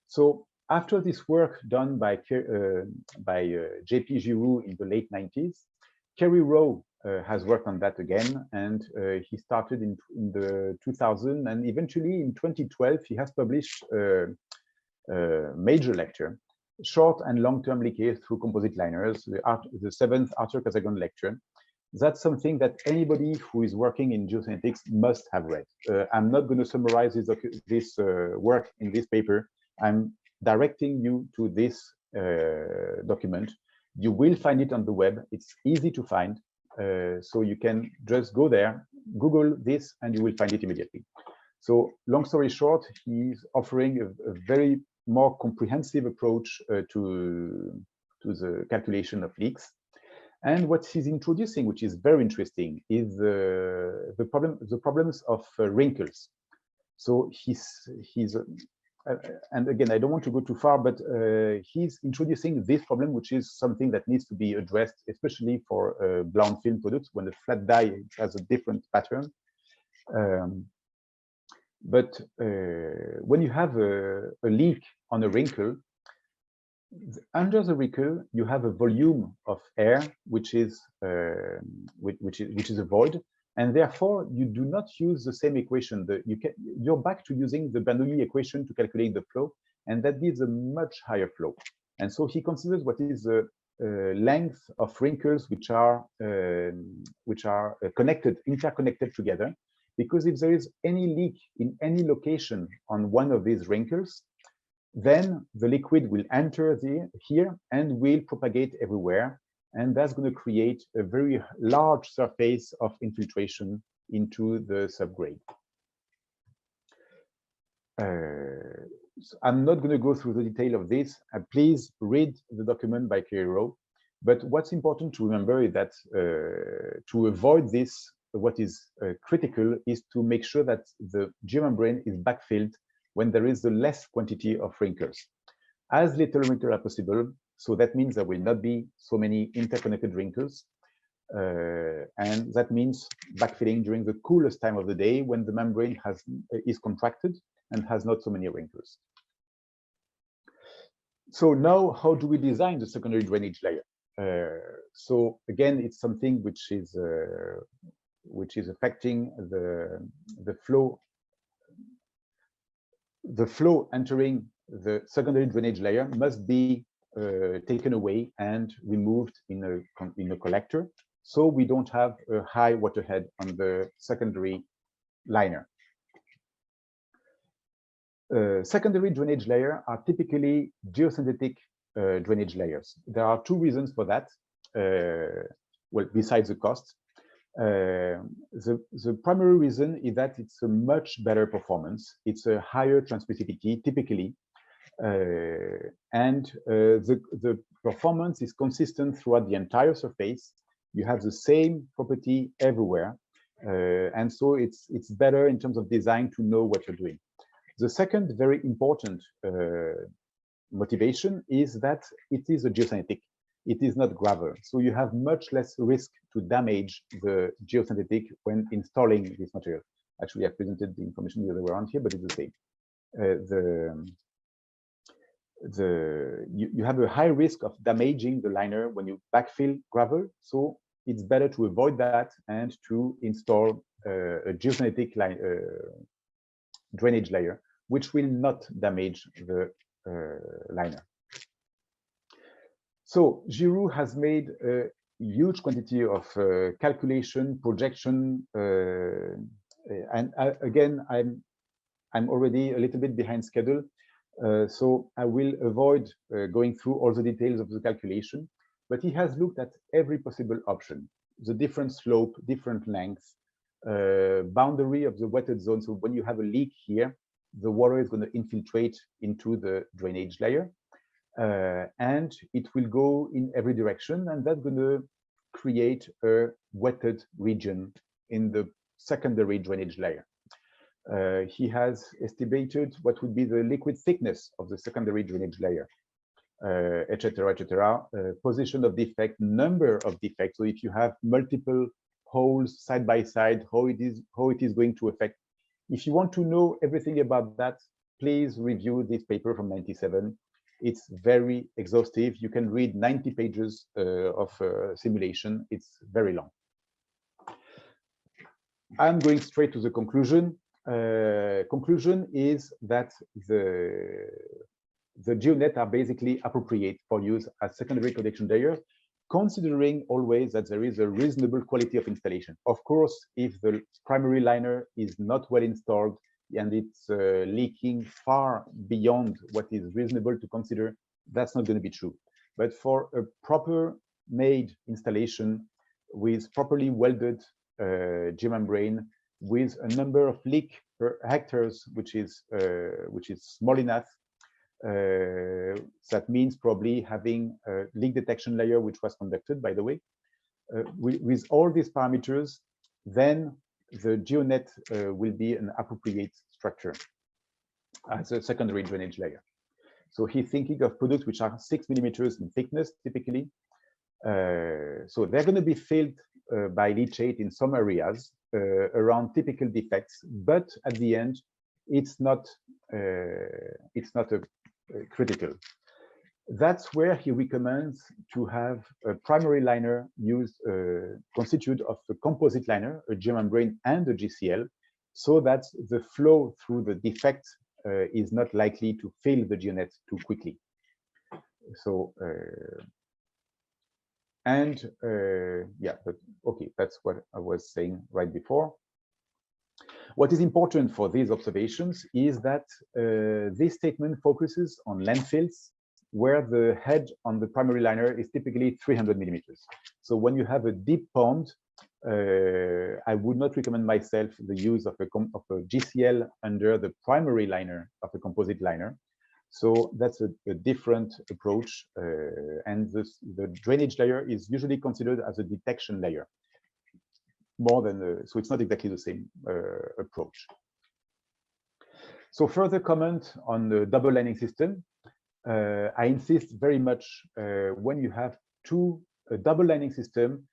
So after this work done by JP Giroux in the late 90s, Kerry Rowe has worked on that again, and he started in the 2000, and eventually in 2012 he has published a major lecture, short and long-term leakage through composite liners, the 7th Arthur-Casagon lecture. That's something that anybody who is working in geosynthetics must have read. I'm not going to summarize this work in this paper. I'm directing you to this document. You will find it on the web. It's easy to find. So you can just go there, Google this, and you will find it immediately. So long story short, he's offering a very more comprehensive approach to the calculation of leaks. And what he's introducing, which is very interesting, is the problems of wrinkles. So and again, I don't want to go too far, but he's introducing this problem, which is something that needs to be addressed, especially for blown film products when the flat die has a different pattern. But when you have a leak on a wrinkle, under the wrinkle you have a volume of air which is a void, and therefore you do not use the same equation. You're back to using the Bernoulli equation to calculate the flow, and that gives a much higher flow. And so he considers what is the length of wrinkles which are interconnected together. Because if there is any leak in any location on one of these wrinkles, then the liquid will enter here and will propagate everywhere. And that's going to create a very large surface of infiltration into the subgrade. So I'm not going to go through the detail of this. Please read the document by Kerry Rowe. But what's important to remember is that to avoid this, what is critical is to make sure that the geomembrane is backfilled when there is the less quantity of wrinkles. As little wrinkles as possible, so that means there will not be so many interconnected wrinkles. And that means backfilling during the coolest time of the day when the membrane is contracted and has not so many wrinkles. So now, how do we design the secondary drainage layer? So again, it's something which is affecting the flow. The flow entering the secondary drainage layer must be taken away and removed in a collector, so we don't have a high waterhead on the secondary liner. Secondary drainage layers are typically geosynthetic drainage layers. There are two reasons for that. Well, besides the cost. The primary reason is that it's a much better performance. It's a higher transmissivity typically, and the performance is consistent throughout the entire surface, You have the same property everywhere. And so it's better in terms of design to know what you're doing. The second very important motivation is that it is a geosynthetic. It is not gravel. So you have much less risk to damage the geosynthetic when installing this material. Actually, I presented the information the other way around here, but it's the same. You have a high risk of damaging the liner when you backfill gravel. So it's better to avoid that and to install a geosynthetic drainage layer, which will not damage the liner. So Giroux has made a huge quantity of calculation, projection, and again, I'm already a little bit behind schedule, so I will avoid going through all the details of the calculation. But he has looked at every possible option, the different slope, different lengths, boundary of the wetted zone. So when you have a leak here, the water is going to infiltrate into the drainage layer, and it will go in every direction, and that's going to create a wetted region in the secondary drainage layer. He has estimated what would be the liquid thickness of the secondary drainage layer, etc., etc., position of defect, number of defects. So if you have multiple holes side by side, how it is going to affect. If you want to know everything about that, please review this paper from '97. It's very exhaustive. You can read 90 pages of simulation. It's very long. I'm going straight to the conclusion. Conclusion is that the GeoNet are basically appropriate for use as secondary connection layers, considering always that there is a reasonable quality of installation. Of course, if the primary liner is not well installed and it's leaking far beyond what is reasonable to consider, that's not going to be true. But for a proper made installation with properly welded geomembrane, with a number of leak per hectares, which is small enough, that means probably having a leak detection layer, which was conducted, by the way, with all these parameters, then the GeoNet will be an appropriate structure as a secondary drainage layer. So he's thinking of products which are 6 millimeters in thickness, typically. So they're going to be filled by leachate in some areas around typical defects, but at the end, it's not critical. That's where he recommends to have a primary liner used, constituted of a composite liner, a geomembrane and a GCL, so that the flow through the defect is not likely to fill the GeoNet too quickly. So, yeah, but okay, that's what I was saying right before. What is important for these observations is that this statement focuses on landfills where the head on the primary liner is typically 300 millimeters. So when you have a deep pond, I would not recommend myself the use of a GCL under the primary liner of a composite liner. So that's a different approach, and the drainage layer is usually considered as a detection layer, more than so it's not exactly the same approach. So further comment on the double lining system. I insist very much when you have a double lining system,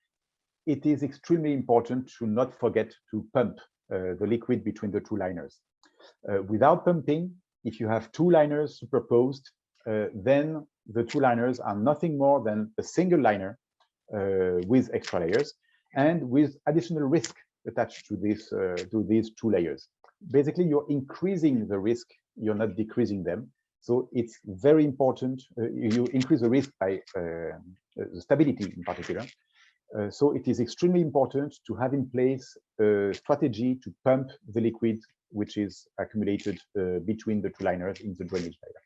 it is extremely important to not forget to pump the liquid between the two liners. Without pumping, if you have two liners superposed, then the two liners are nothing more than a single liner with extra layers and with additional risk attached to these two layers. Basically, you're increasing the risk, you're not decreasing them. So it's very important, you increase the risk by the stability in particular. So it is extremely important to have in place a strategy to pump the liquid which is accumulated between the two liners in the drainage layer.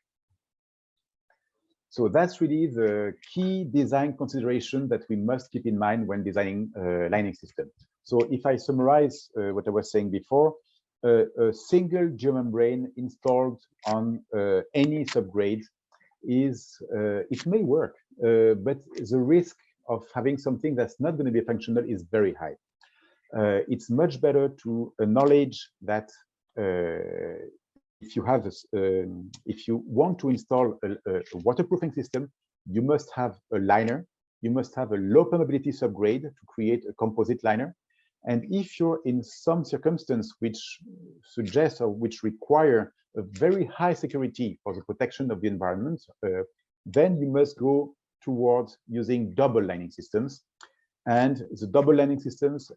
So that's really the key design consideration that we must keep in mind when designing a lining system. So if I summarize what I was saying before, a single geomembrane installed on any subgrade is, it may work, but the risk of having something that's not going to be functional is very high. It's much better to acknowledge that if you want to install a waterproofing system, you must have a liner. You must have a low permeability subgrade to create a composite liner. And if you're in some circumstance which suggests or which require a very high security for the protection of the environment, then you must go towards using double lining systems. And the double lining systems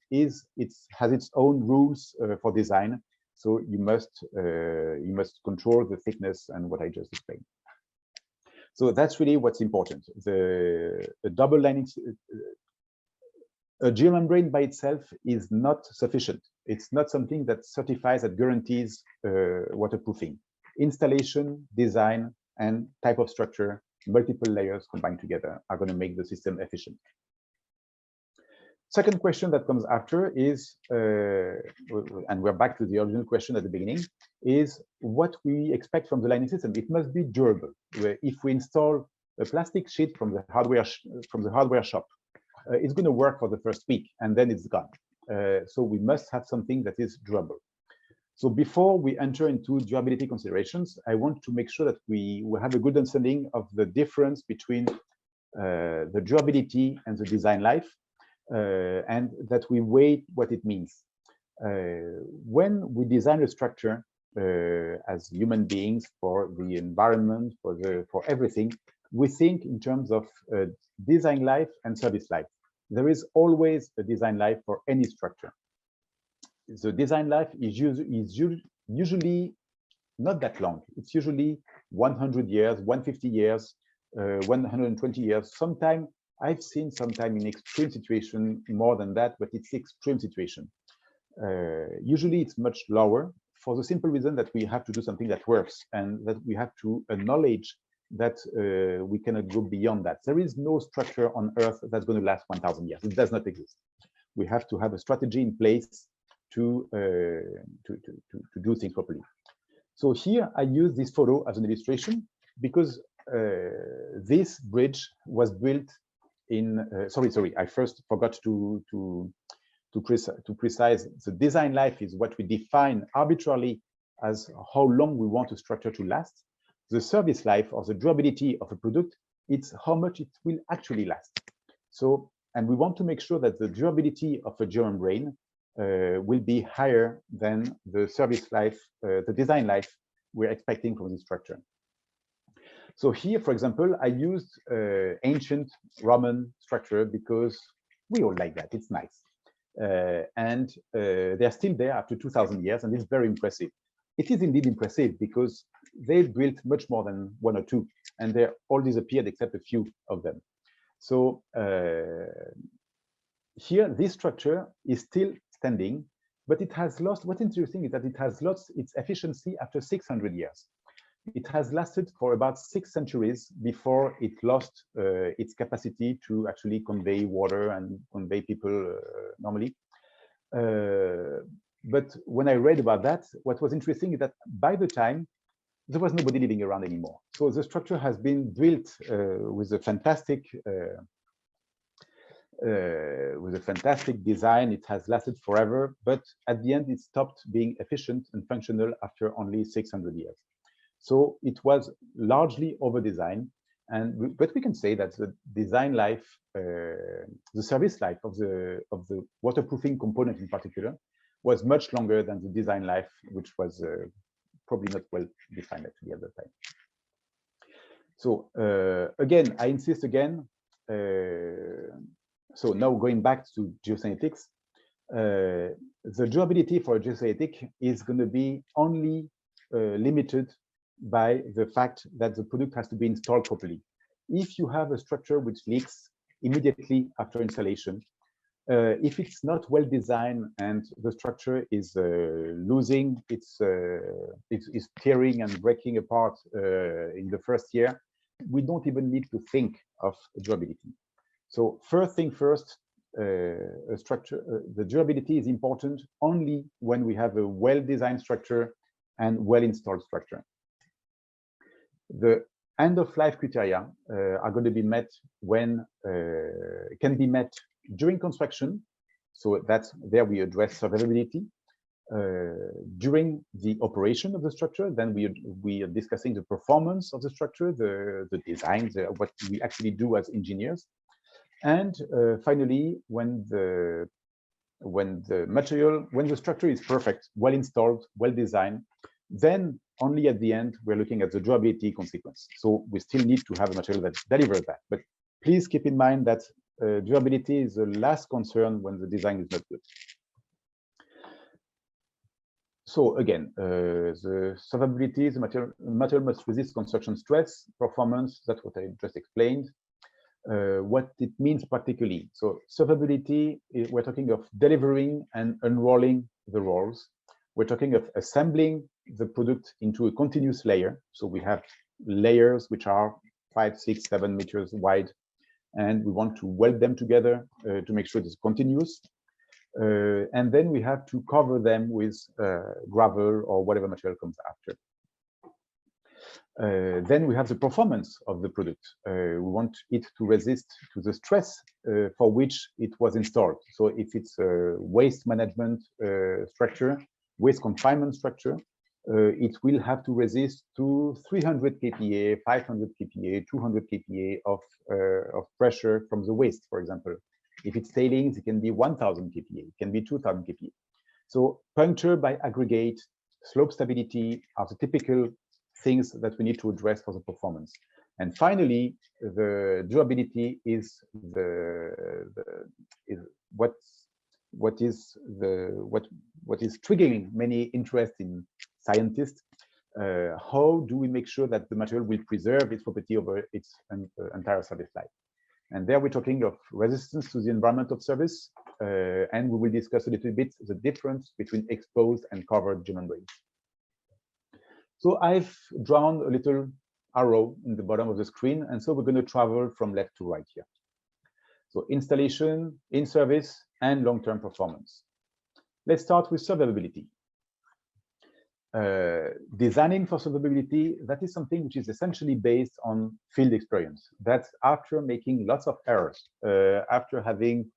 has its own rules for design. So you must control the thickness and what I just explained. So that's really what's important. The double lining, a geomembrane by itself is not sufficient. It's not something that certifies, that guarantees waterproofing. Installation, design, and type of structure, multiple layers combined together are going to make the system efficient. Second question that comes after is, and we're back to the original question at the beginning, is what we expect from the lining system. It must be durable. If we install a plastic sheet from the hardware shop, it's going to work for the first week and then it's gone. So we must have something that is durable. So before we enter into durability considerations, I want to make sure that we have a good understanding of the difference between the durability and the design life. And that we weigh what it means. When we design a structure as human beings for the environment, for everything, we think in terms of design life and service life. There is always a design life for any structure. The design life is usually not that long. It's usually 100 years, 150 years, 120 years. Sometimes I've seen sometime in extreme situation more than that, but it's extreme situation. Usually it's much lower for the simple reason that we have to do something that works and that we have to acknowledge that we cannot go beyond that. There is no structure on Earth that's going to last 1,000 years. It does not exist. We have to have a strategy in place to do things properly. So here I use this photo as an illustration because this bridge was built in sorry, I first forgot to precise. The design life is what we define arbitrarily as how long we want a structure to last. The service life or the durability of a product, it's how much it will actually last. So, and we want to make sure that the durability of a geomembrane will be higher than the service life, the design life we're expecting from the structure. So here, for example, I used ancient Roman structure because we all like that. It's nice. And they're still there after 2,000 years, and it's very impressive. It is indeed impressive because they built much more than one or two, and they all disappeared except a few of them. So here, this structure is still standing, but it has lost, what's interesting is that it has lost its efficiency after 600 years. It has lasted for about 6 centuries before it lost its capacity to actually convey water and convey people normally. But when I read about that, what was interesting is that by the time, there was nobody living around anymore. So the structure has been built with a fantastic design. It has lasted forever, but at the end, it stopped being efficient and functional after only 600 years. So it was largely over-designed, but we can say that the design life, the service life of the waterproofing component in particular, was much longer than the design life, which was probably not well defined actually at that time. So again, I insist again. So now going back to geocynetics, the durability for a geocynetic is going to be only limited by the fact that the product has to be installed properly. If you have a structure which leaks immediately after installation, if it's not well designed and the structure is losing, it's tearing and breaking apart in the first year, we don't even need to think of durability. So first thing first, a structure, the durability is important only when we have a well-designed structure and well-installed structure. The End-of-life criteria are going to be met when can be met during construction. So that's there we address survivability. During the operation of the structure, then we are discussing the performance of the structure, the design, what we actually do as engineers. And finally, when the structure is perfect, well installed, well designed, then only at the end we're looking at the durability consequence. So we still need to have a material that delivers that. But please keep in mind that durability is the last concern when the design is not good. So again, the survivability, the material must resist construction stress, performance, that's what I just explained. What it means practically. So survivability, we're talking of delivering and unrolling the rolls. We're talking of assembling the product into a continuous layer. So we have layers which are 5, 6, 7 meters wide, and we want to weld them together to make sure it's continuous. And then we have to cover them with gravel or whatever material comes after. Then we have the performance of the product. We want it to resist to the stress for which it was installed. So if it's a waste management structure, waste confinement structure, it will have to resist to 300 kPa, 500 kPa, 200 kPa of pressure from the waste, for example. If it's tailings, it can be 1,000 kPa, it can be 2,000 kPa. So puncture by aggregate, slope stability are the typical things that we need to address for the performance. And finally, the durability is what is triggering many interest in scientists. How do we make sure that the material will preserve its property over its entire service life? And there we're talking of resistance to the environment of service, and we will discuss a little bit the difference between exposed and covered geomembranes. So I've drawn a little arrow in the bottom of the screen, and so we're going to travel from left to right here. So installation, in-service, and long-term performance. Let's start with survivability. Designing for survivability, that is something which is essentially based on field experience. That's after making lots of errors, after having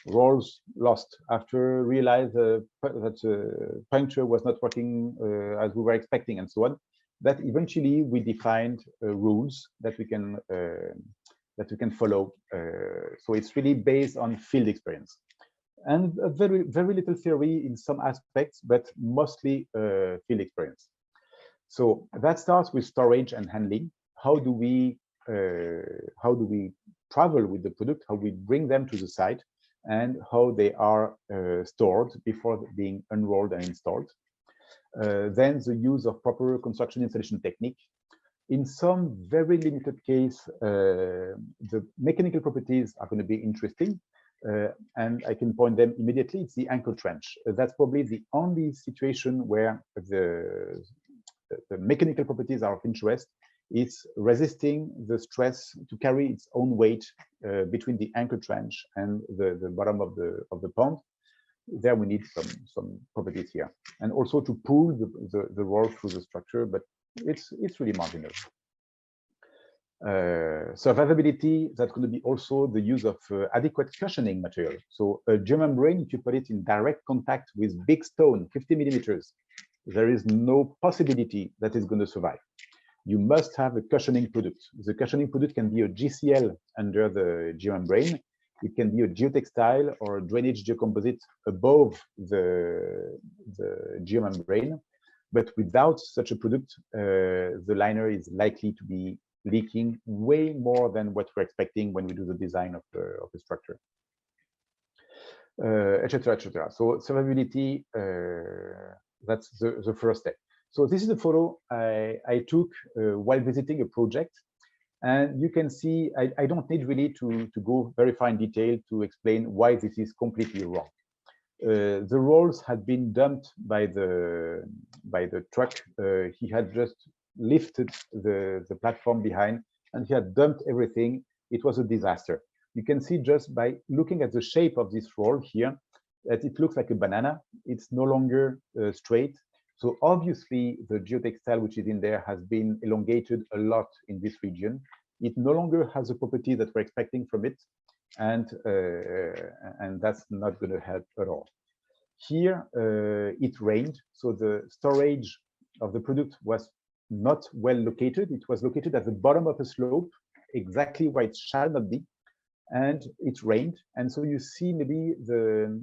rolls lost, after realize that puncture was not working as we were expecting, and so on, that eventually we defined rules that we can follow. So it's really based on field experience. And a very, very little theory in some aspects, but mostly field experience. So that starts with storage and handling. How do we travel with the product? How we bring them to the site, and how they are stored before being unrolled and installed. Then the use of proper construction installation technique. In some very limited case, the mechanical properties are going to be interesting. And I can point them immediately. It's the anchor trench. That's probably the only situation where the mechanical properties are of interest. It's resisting the stress to carry its own weight between the anchor trench and the bottom of the pond. There we need some properties here, and also to pull the roll through the structure, but it's really marginal. Survivability, that's going to be also the use of adequate cushioning material. So a geomembrane, if you put it in direct contact with big stone, 50 millimeters, there is no possibility that it's going to survive. You must have a cushioning product. The cushioning product can be a GCL under the geomembrane. It can be a geotextile or a drainage geocomposite above the geomembrane. But without such a product, the liner is likely to be leaking way more than what we're expecting when we do the design of the structure, etc., etc. So survivability, that's the first step. So this is a photo I took while visiting a project, and you can see I don't need really to go very far in detail to explain why this is completely wrong. The rolls had been dumped by the truck. He had just lifted the platform behind, and he had dumped everything. It was a disaster. You can see just by looking at the shape of this roll here that it looks like a banana. It's no longer straight. So obviously the geotextile which is in there has been elongated a lot in this region. It no longer has a property that we're expecting from it, and that's not going to help at all. Here it rained, so the storage of the product was not well located. It was located at the bottom of a slope, exactly where it shall not be, and it rained. And so you see maybe the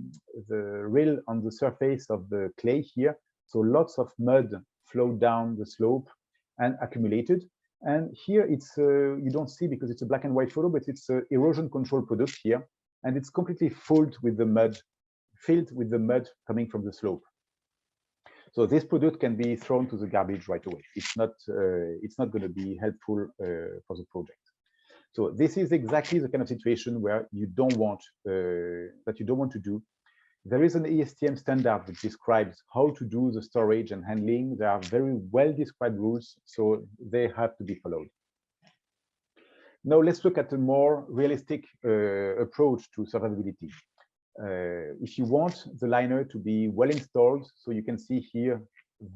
rill on the surface of the clay here. So lots of mud flowed down the slope and accumulated. And here it's you don't see because it's a black and white photo, but it's an erosion control product here, and it's completely filled with the mud coming from the slope. So this product can be thrown to the garbage right away. It's not going to be helpful for the project. So this is exactly the kind of situation where you don't want to do. There is an ASTM standard that describes how to do the storage and handling. There are very well described rules, so they have to be followed. Now let's look at a more realistic approach to survivability. If you want the liner to be well installed, so you can see here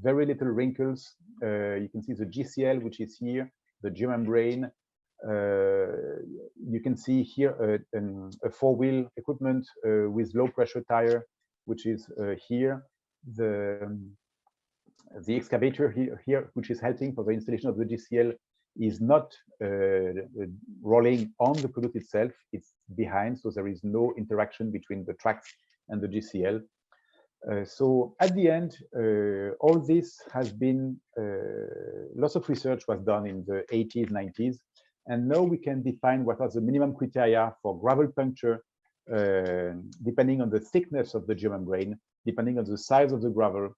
very little wrinkles. You can see the GCL, which is here, the geomembrane. You can see here a four-wheel equipment with low pressure tire, which is here. The excavator here, which is helping for the installation of the GCL, is not rolling on the product itself. It's behind, so there is no interaction between the tracks and the GCL. So at the end, all this has been, lots of research was done in the 80s, 90s. And now we can define what are the minimum criteria for gravel puncture, depending on the thickness of the geomembrane, depending on the size of the gravel.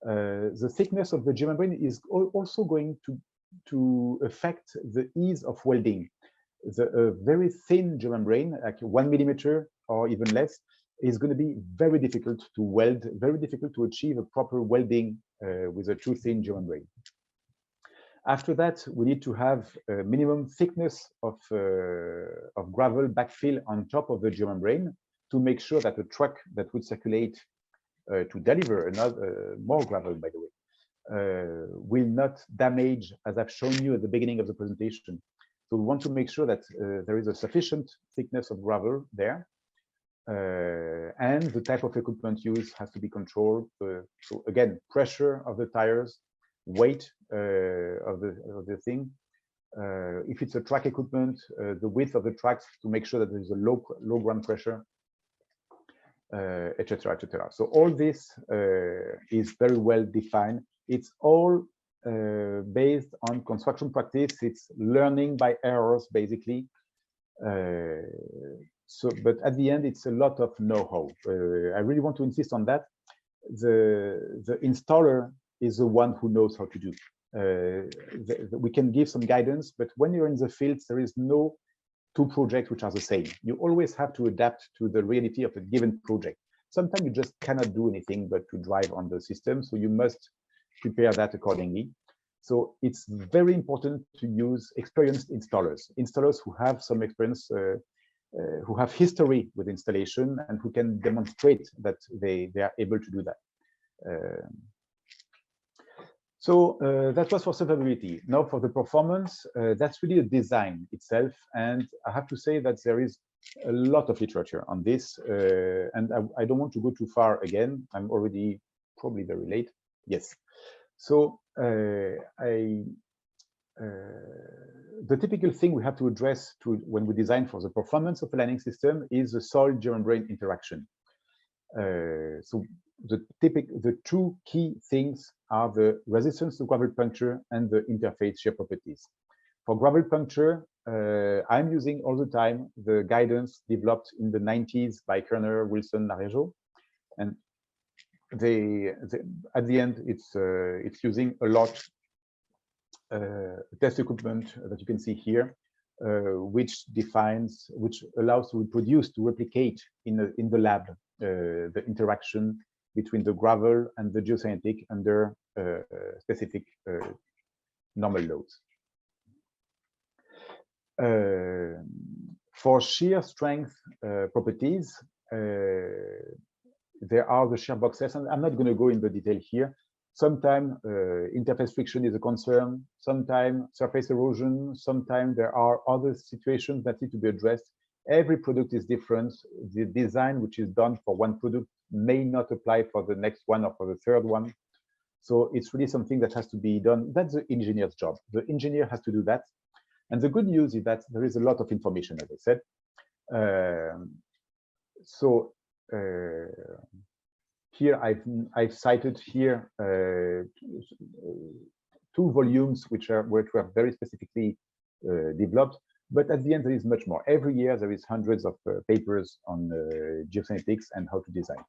The thickness of the geomembrane is also going to affect the ease of welding. The very thin geomembrane, like 1 millimeter or even less, is going to be very difficult to weld, very difficult to achieve a proper welding with a too thin geomembrane. After that, we need to have a minimum thickness of gravel backfill on top of the geomembrane to make sure that the truck that would circulate to deliver another more gravel, by the way, will not damage, as I've shown you at the beginning of the presentation. So we want to make sure that there is a sufficient thickness of gravel there, and the type of equipment used has to be controlled. So again, pressure of the tires, weight of the thing. If it's a track equipment, the width of the tracks to make sure that there is a low ground pressure, etc., etc. So all this is very well defined. It's all based on construction practice. It's learning by errors, basically. But at the end, it's a lot of know-how. I really want to insist on that. The installer is the one who knows how to do. We can give some guidance, but when you're in the field, there is no two projects which are the same. You always have to adapt to the reality of a given project. Sometimes you just cannot do anything but to drive on the system, so you must prepare that accordingly. So it's very important to use experienced installers who have some experience, who have history with installation and who can demonstrate that they are able to do that. So that was for survivability. Now for the performance, that's really a design itself. And I have to say that there is a lot of literature on this. And I don't want to go too far again. I'm already probably very late. Yes. So the typical thing we have to address when we design for the performance of a lining system is the soil geomembrane interaction. So the two key things are the resistance to gravel puncture and the interface shear properties. For gravel puncture, I'm using all the time the guidance developed in the 90s by Kerner, Wilson, Larejo, and at the end it's using a lot test equipment that you can see here, which allows to replicate in the lab the interaction between the gravel and the geoscientific under specific normal loads. For shear strength properties, there are the shear boxes, and I'm not going to go into detail here. Sometimes interface friction is a concern, sometimes surface erosion, sometimes there are other situations that need to be addressed. Every product is different. The design which is done for one product may not apply for the next one or for the third one. So it's really something that has to be done. That's the engineer's job. The engineer has to do that. And the good news is that there is a lot of information, as I said. Here I've cited here 2 volumes which were very specifically developed, but at the end there is much more. Every year there is hundreds of papers on geosynthetics and how to design.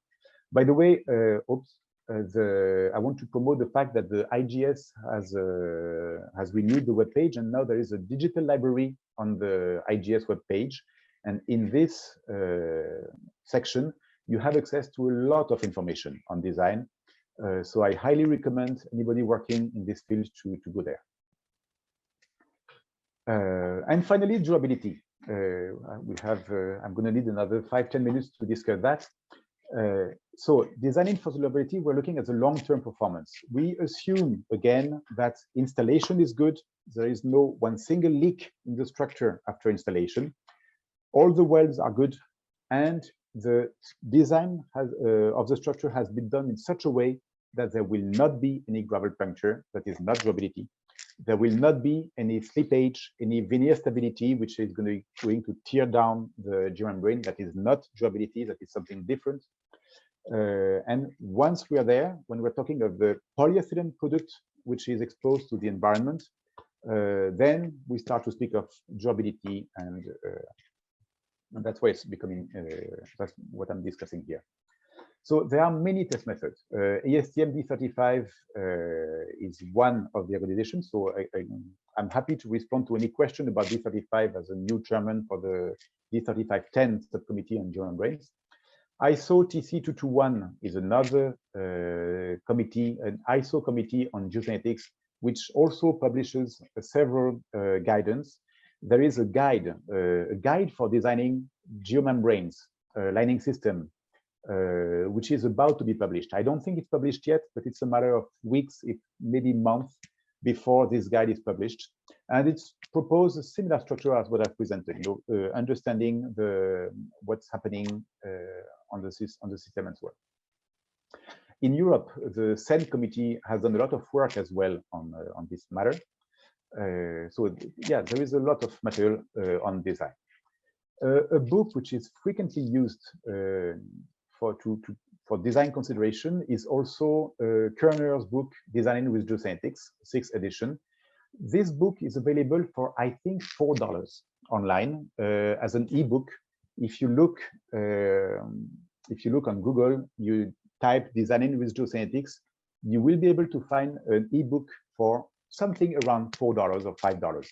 By the way, I want to promote the fact that the IGS has renewed the web page, and now there is a digital library on the IGS web page, and in this section you have access to a lot of information on design. So I highly recommend anybody working in this field to go there. And finally, durability. I'm going to need another 5-10 minutes to discuss that. So designing for durability, we're looking at the long-term performance. We assume, again, that installation is good. There is no one single leak in the structure after installation. All the welds are good, and the design of the structure has been done in such a way that there will not be any gravel puncture. That is not durability. There will not be any slippage, any veneer stability, which is going to tear down the geomembrane. That is not durability. That is something different. And once we are there, when we're talking of the polyethylene product, which is exposed to the environment, then we start to speak of durability, and that's why it's becoming, that's what I'm discussing here. So there are many test methods. ASTM D35 is one of the organizations. So I'm happy to respond to any question about D35 as a new chairman for the D3510 subcommittee on geomembranes. ISO TC221 is another committee, an ISO committee on geosynthetics, which also publishes several guidance. There is a guide for designing geomembranes, lining system, which is about to be published. I don't think it's published yet, but it's a matter of weeks, if maybe months, before this guide is published. And it's proposed a similar structure as what I've presented, understanding what's happening on the system as well. In Europe, the SEN committee has done a lot of work as well on this matter. So yeah, there is a lot of material on design. A book which is frequently used for design consideration is also Kerner's book, Designing with Geosynthetics, 6th edition. This book is available for, I think, $4 online as an ebook. If you look on Google, you type Designing with Geosynthetics, you will be able to find an ebook for something around $4 or $5.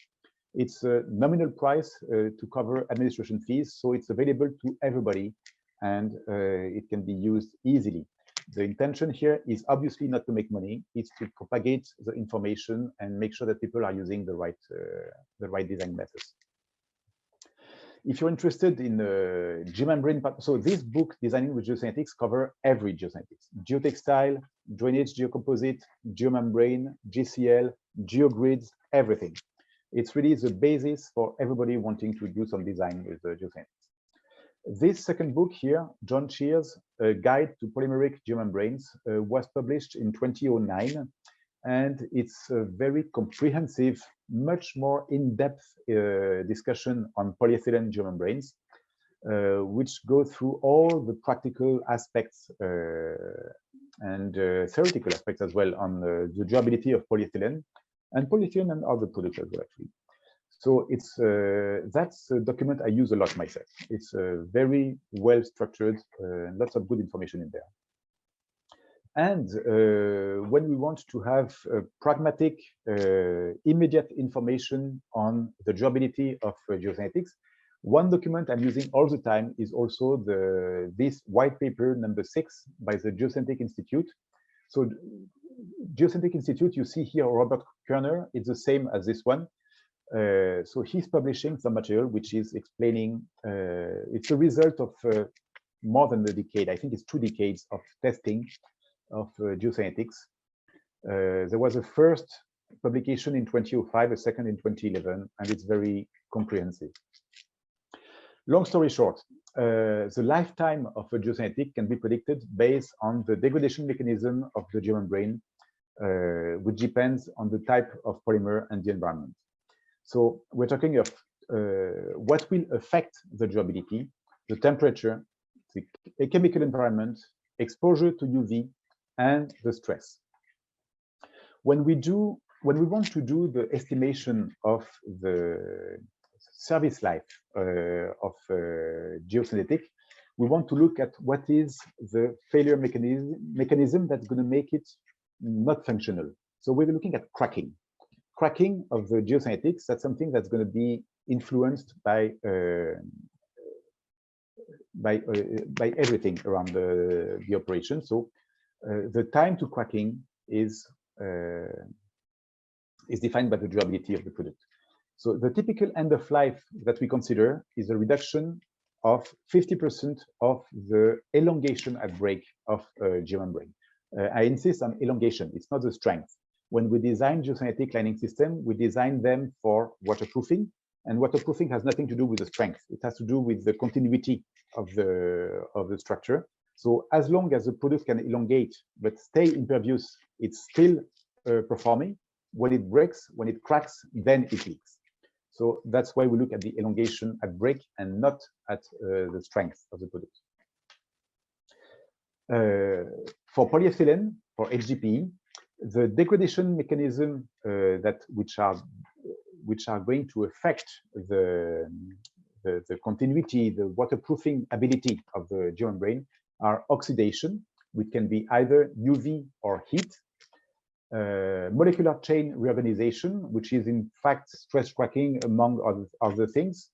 It's a nominal price to cover administration fees, so it's available to everybody, and it can be used easily. The intention here is obviously not to make money, it's to propagate the information and make sure that people are using the right design methods. If you're interested in geomembrane, so this book, Designing with Geosynthetics, cover every geosynthetics: geotextile, drainage, geocomposite, geomembrane, GCL, geogrids, everything. It's really the basis for everybody wanting to do some design with geosynthetics. This second book here, John Shear's Guide to Polymeric Geomembranes, was published in 2009, and it's a very comprehensive, much more in-depth discussion on polyethylene geomembranes, which go through all the practical aspects and theoretical aspects as well on the durability of polyethylene and other products as well, actually. So it's that's a document I use a lot myself. It's very well structured, lots of good information in there. And when we want to have pragmatic, immediate information on the durability of geosynthetics, one document I'm using all the time is also this white paper number 6 by the Geosynthetic Institute. So Geosynthetic Institute, you see here Robert Kerner, it's the same as this one. So he's publishing some material which is explaining, it's a result of more than a decade, I think it's 2 decades of testing of geosynthetics. There was a first publication in 2005, a second in 2011, and it's very comprehensive. Long story short, the lifetime of a geosynthetic can be predicted based on the degradation mechanism of the German brain, which depends on the type of polymer and the environment. So we're talking of what will affect the durability, the temperature, the chemical environment, exposure to UV, and the stress. When we want to do the estimation of the service life of geosynthetic, we want to look at what is the failure mechanism that's going to make it not functional. So we're looking at cracking of the geosynthetics. That's something that's going to be influenced by everything around the operation. So the time to cracking is defined by the durability of the product. So the typical end of life that we consider is a reduction of 50% of the elongation at break of geomembrane. I insist on elongation. It's not the strength. When we design geosynthetic lining system, we design them for waterproofing, and waterproofing has nothing to do with the strength. It has to do with the continuity of the structure. So as long as the product can elongate but stay impervious, it's still performing. When it breaks, when it cracks, then it leaks. So that's why we look at the elongation at break and not at the strength of the product. For polyethylene, for HDPE, the degradation mechanism which are going to affect the continuity, the waterproofing ability of the geomembrane are oxidation, which can be either UV or heat, molecular chain reorganization, which is in fact stress cracking among other things,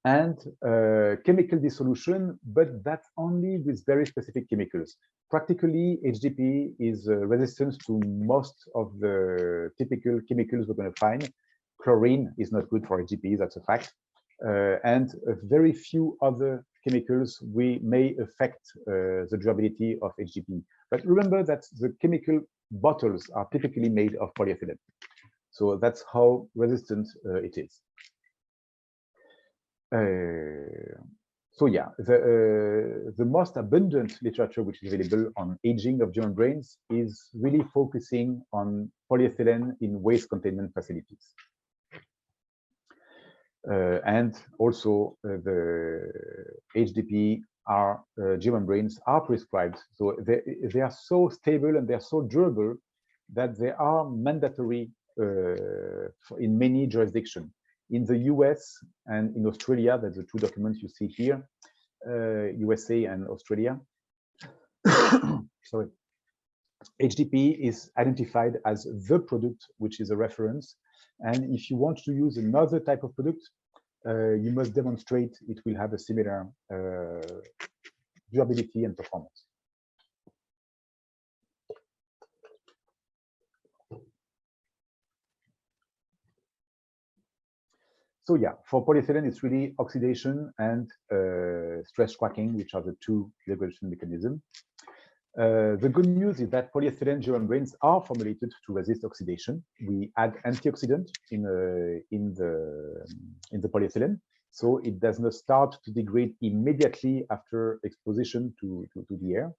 and chemical dissolution, but that's only with very specific chemicals. Practically, HDPE is resistant to most of the typical chemicals we're going to find. Chlorine is not good for HDPE, that's a fact. And very few other chemicals may affect the durability of HDPE. But remember that the chemical bottles are typically made of polyethylene. So that's how resistant it is. So yeah, the most abundant literature which is available on aging of geomembranes is really focusing on polyethylene in waste containment facilities. And also the HDPE geomembranes are prescribed. So they are so stable and they are so durable that they are mandatory in many jurisdictions. In the US and in Australia, that's the two documents you see here, USA and Australia. Sorry. HDPE is identified as the product, which is a reference. And if you want to use another type of product, you must demonstrate it will have a similar durability and performance. So yeah, for polyethylene, it's really oxidation and stress cracking, which are the two degradation mechanisms. The good news is that polyethylene geomembranes are formulated to resist oxidation. We add antioxidant in the polyethylene, so it does not start to degrade immediately after exposition to the air.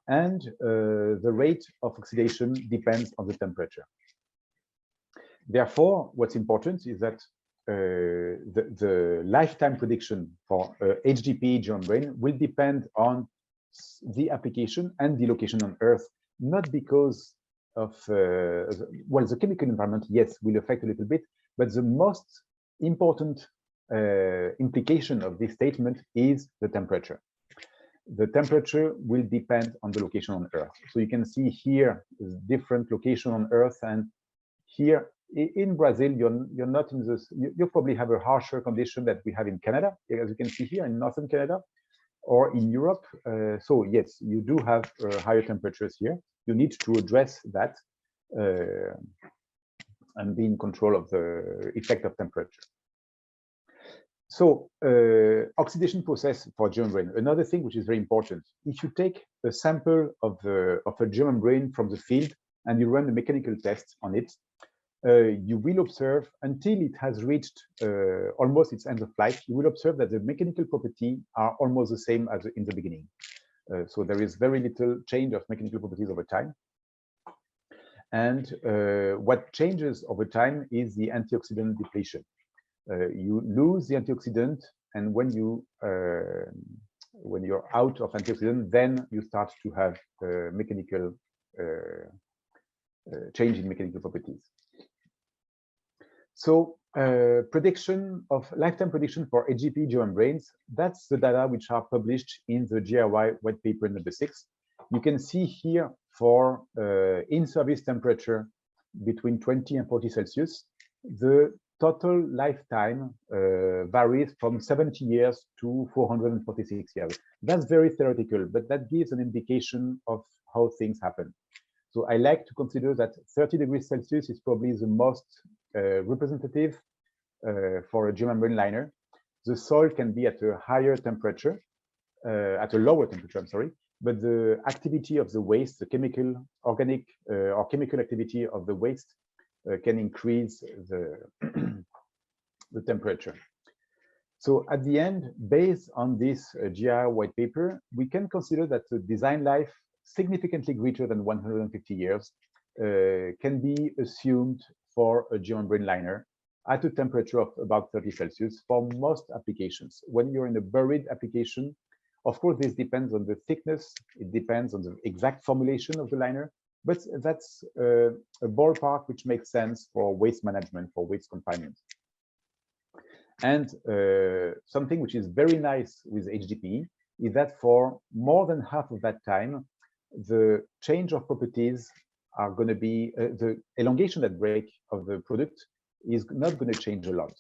And the rate of oxidation depends on the temperature. Therefore, what's important is that the lifetime prediction for HDPE geomembrane will depend on the application and the location on Earth, not because of, well, the chemical environment, yes, will affect a little bit, but the most important implication of this statement is the temperature. The temperature will depend on the location on Earth. So you can see here different location on Earth, and here in Brazil, you're not in this, you probably have a harsher condition that we have in Canada, as you can see here in northern Canada, or in Europe. So yes, you do have higher temperatures here. You need to address that and be in control of the effect of temperature. So oxidation process for geomembrane. Another thing which is very important. If you take a sample of a geomembrane from the field and you run a mechanical test on it, you will observe until it has reached almost its end of life, you will observe that the mechanical properties are almost the same as in the beginning. So there is very little change of mechanical properties over time. And what changes over time is the antioxidant depletion. You lose the antioxidant, and when you're out of antioxidant, then you start to have mechanical change in mechanical properties. So prediction of lifetime prediction for HGP geomembranes, that's the data which are published in the GRY white paper number 6. You can see here for in-service temperature between 20 and 40 Celsius, the total lifetime varies from 70 years to 446 years. That's very theoretical, but that gives an indication of how things happen. So I like to consider that 30 degrees Celsius is probably the most representative for a geomembrane liner. The soil can be at a higher temperature, at a lower temperature, I'm sorry, but the activity of the waste, the chemical, organic, or chemical activity of the waste can increase the, the temperature. So at the end, based on this GR white paper, we can consider that the design life significantly greater than 150 years can be assumed for a geomembrane liner at a temperature of about 30 Celsius for most applications. When you're in a buried application, of course, this depends on the thickness, it depends on the exact formulation of the liner, but that's a ballpark which makes sense for waste management, for waste confinement. And something which is very nice with HGP is that for more than half of that time, the change of properties are going to be, the elongation at break of the product is not going to change a lot.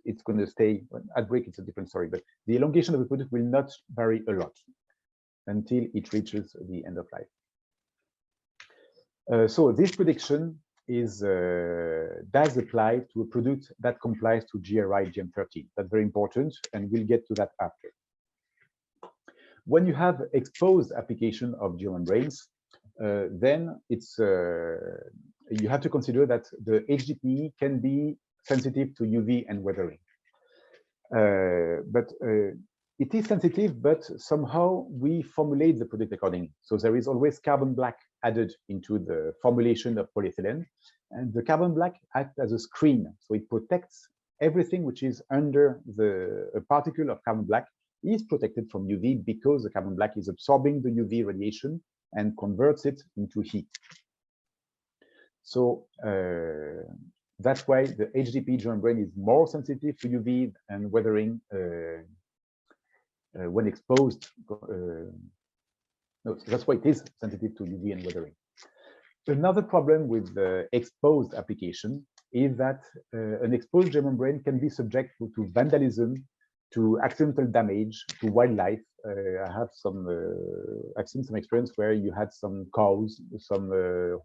It's going to stay, at break it's a different story, but the elongation of the product will not vary a lot until it reaches the end of life. So this prediction is does apply to a product that complies to GRI GM13. That's very important, and we'll get to that after. When you have exposed application of geomembranes, then it's you have to consider that the HGP can be sensitive to UV and weathering. But it is sensitive, but somehow we formulate the product accordingly. So there is always carbon black added into the formulation of polyethylene, and the carbon black acts as a screen. So it protects everything which is under a particle of carbon black is protected from UV because the carbon black is absorbing the UV radiation and converts it into heat. So that's why the HGP geomembrane is more sensitive to UV and weathering when exposed. No, that's why it is sensitive to UV and weathering. Another problem with the exposed application is that an exposed geomembrane can be subject to vandalism, to accidental damage, to wildlife. I've seen some experience where you had some cows, some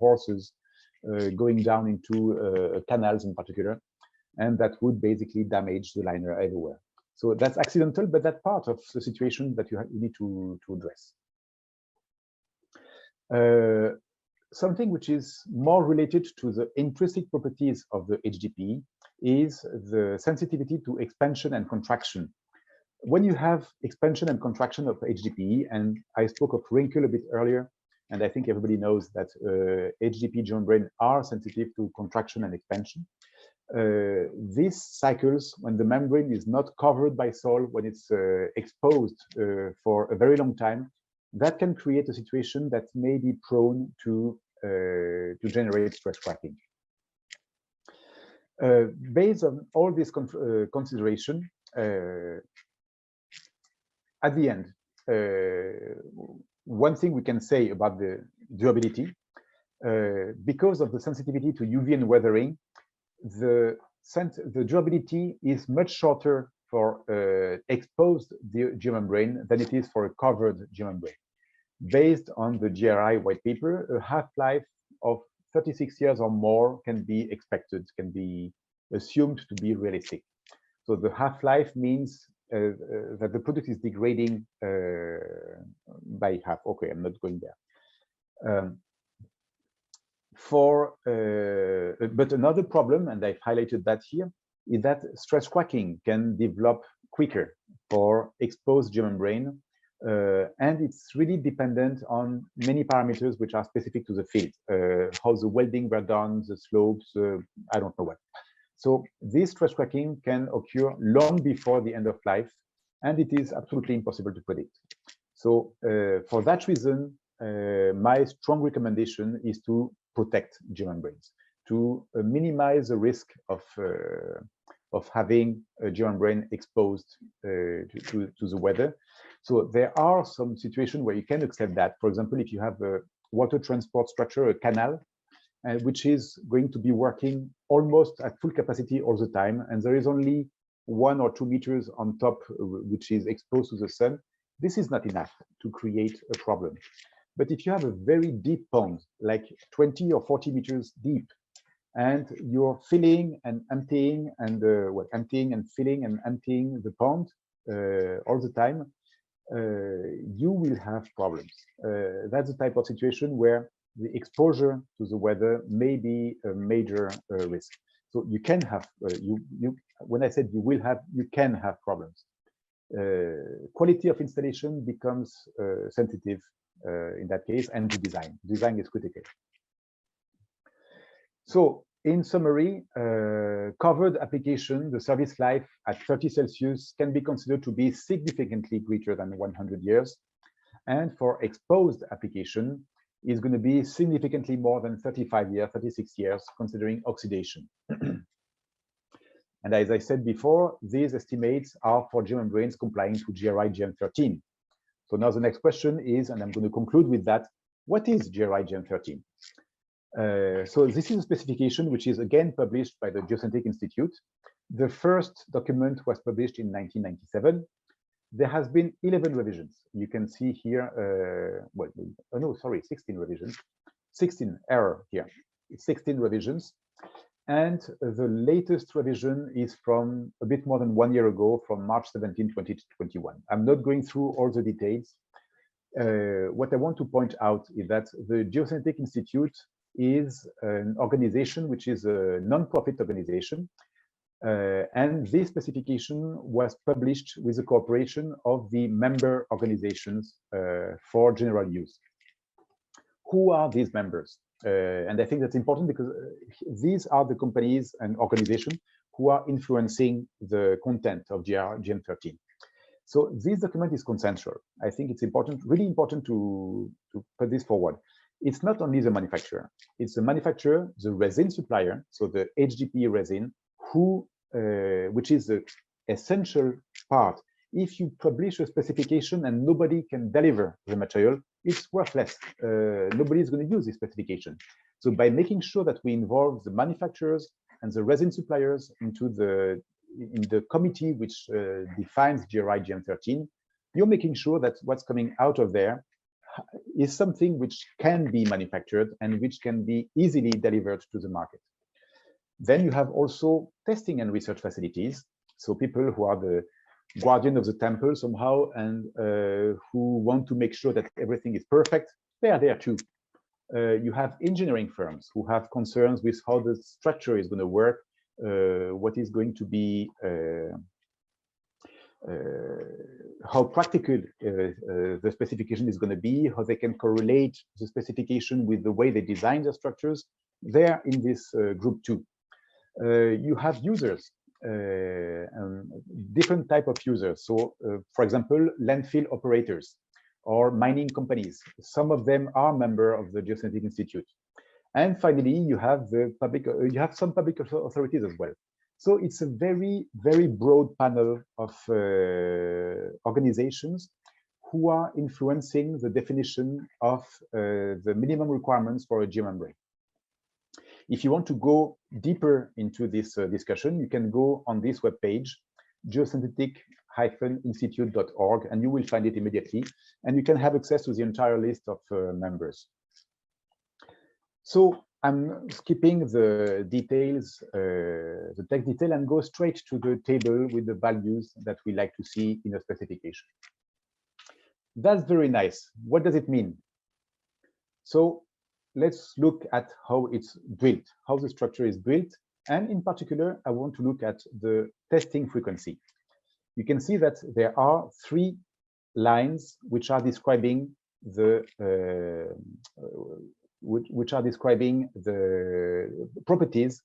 horses going down into canals in particular, and that would basically damage the liner everywhere. So that's accidental, but that's part of the situation that you need to address. Something which is more related to the intrinsic properties of the HGP is the sensitivity to expansion and contraction. When you have expansion and contraction of HGP, and I spoke of wrinkle a bit earlier, and I think everybody knows that HGP geomembrane are sensitive to contraction and expansion. These cycles, when the membrane is not covered by soil, when it's exposed for a very long time, that can create a situation that may be prone to generate stress cracking. Based on all this consideration, at the end, one thing we can say about the durability, because of the sensitivity to UV and weathering, the durability is much shorter for exposed geomembrane than it is for a covered geomembrane. Based on the GRI white paper, a half-life of 36 years or more can be expected, can be assumed to be realistic. So the half-life means that the product is degrading by half. Okay, I'm not going there. But another problem, and I've highlighted that here, is that stress cracking can develop quicker for exposed geomembrane, and it's really dependent on many parameters which are specific to the field, how the welding were done, the slopes, I don't know what. So this stress cracking can occur long before the end of life, and it is absolutely impossible to predict. So for that reason, my strong recommendation is to protect geomembranes, to minimize the risk of having a geomembrane exposed to the weather. So there are some situations where you can accept that. For example, if you have a water transport structure, a canal, which is going to be working almost at full capacity all the time, and there is only 1 or 2 meters on top which is exposed to the sun, this is not enough to create a problem. But if you have a very deep pond, like 20 or 40 meters deep, and you're filling and emptying and emptying and filling and emptying the pond all the time, you will have problems. That's the type of situation where the exposure to the weather may be a major risk. So you can have, when I said you will have, you can have problems. Quality of installation becomes sensitive in that case, and the design. Design is critical. So in summary, covered application, the service life at 30 Celsius can be considered to be significantly greater than 100 years. And for exposed application, is going to be significantly more than 35 years, 36 years, considering oxidation. And as I said before, these estimates are for geomembranes complying to GRI GM 13. So now the next question is, and I'm going to conclude with that, what is GRI GM 13? So this is a specification which is again published by the Geoscientific Institute. The first document was published in 1997. There has been 11 revisions. You can see here, 16 revisions. 16 error here. It's 16 revisions. And the latest revision is from a bit more than 1 year ago, from March 17, 2021. I'm not going through all the details. What I want to point out is that the Geoscientific Institute is an organization which is a non-profit organization. And this specification was published with the cooperation of the member organizations for general use. Who are these members? And I think that's important because these are the companies and organizations who are influencing the content of GM 13. So this document is consensual. I think it's important, really important to put this forward. It's not only the manufacturer, it's the manufacturer, the resin supplier, so the HDPE resin, who, which is the essential part. If you publish a specification and nobody can deliver the material, it's worthless. Nobody is going to use this specification. So by making sure that we involve the manufacturers and the resin suppliers in the committee which defines GRI GM 13, you're making sure that what's coming out of there is something which can be manufactured and which can be easily delivered to the market. Then you have also testing and research facilities. So people who are the guardian of the temple somehow and who want to make sure that everything is perfect, they are there too. You have engineering firms who have concerns with how the structure is going to work, what is going to be, how practical the specification is going to be, how they can correlate the specification with the way they design the structures. They're in this group too. You have users, different type of users. So, for example, landfill operators or mining companies. Some of them are members of the Geoscientific Institute. And finally, you have the public. You have some public authorities as well. So it's a very, very broad panel of organizations who are influencing the definition of the minimum requirements for a geomembrane. If you want to go deeper into this discussion, you can go on this webpage, geoscientific-institute.org, and you will find it immediately. And you can have access to the entire list of members. So I'm skipping the details, the text detail, and go straight to the table with the values that we like to see in a specification. That's very nice. What does it mean? So let's look at how it's built, how the structure is built. And in particular, I want to look at the testing frequency. You can see that there are 3 lines which are describing the properties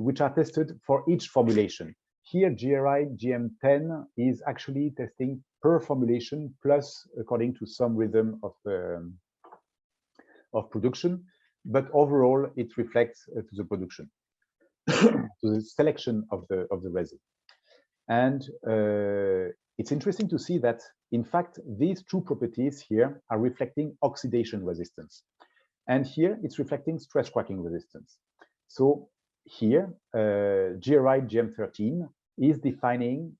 which are tested for each formulation. Here, GRI GM10 is actually testing per formulation plus according to some rhythm of production, but overall it reflects to the production, to the selection of the resin. And it's interesting to see that, in fact, these 2 properties here are reflecting oxidation resistance. And here it's reflecting stress cracking resistance. So here, GRI GM13 is defining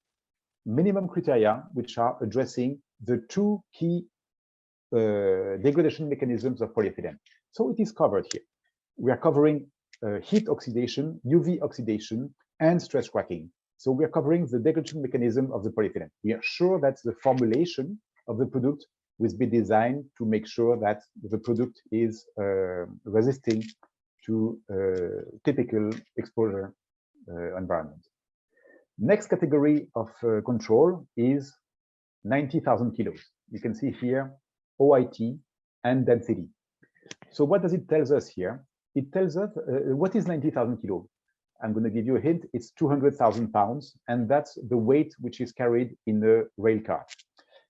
minimum criteria which are addressing the 2 key degradation mechanisms of polyethylene. So it is covered here. We are covering heat oxidation, UV oxidation, and stress cracking. So we are covering the degradation mechanism of the polyethylene. We are sure that the formulation of the product will be designed to make sure that the product is resisting to typical exposure environment. Next category of control is 90,000 kilos. You can see here OIT and density. So what does it tell us here? It tells us what is 90,000 kilos. I'm going to give you a hint. It's 200,000 pounds, and that's the weight which is carried in the rail car.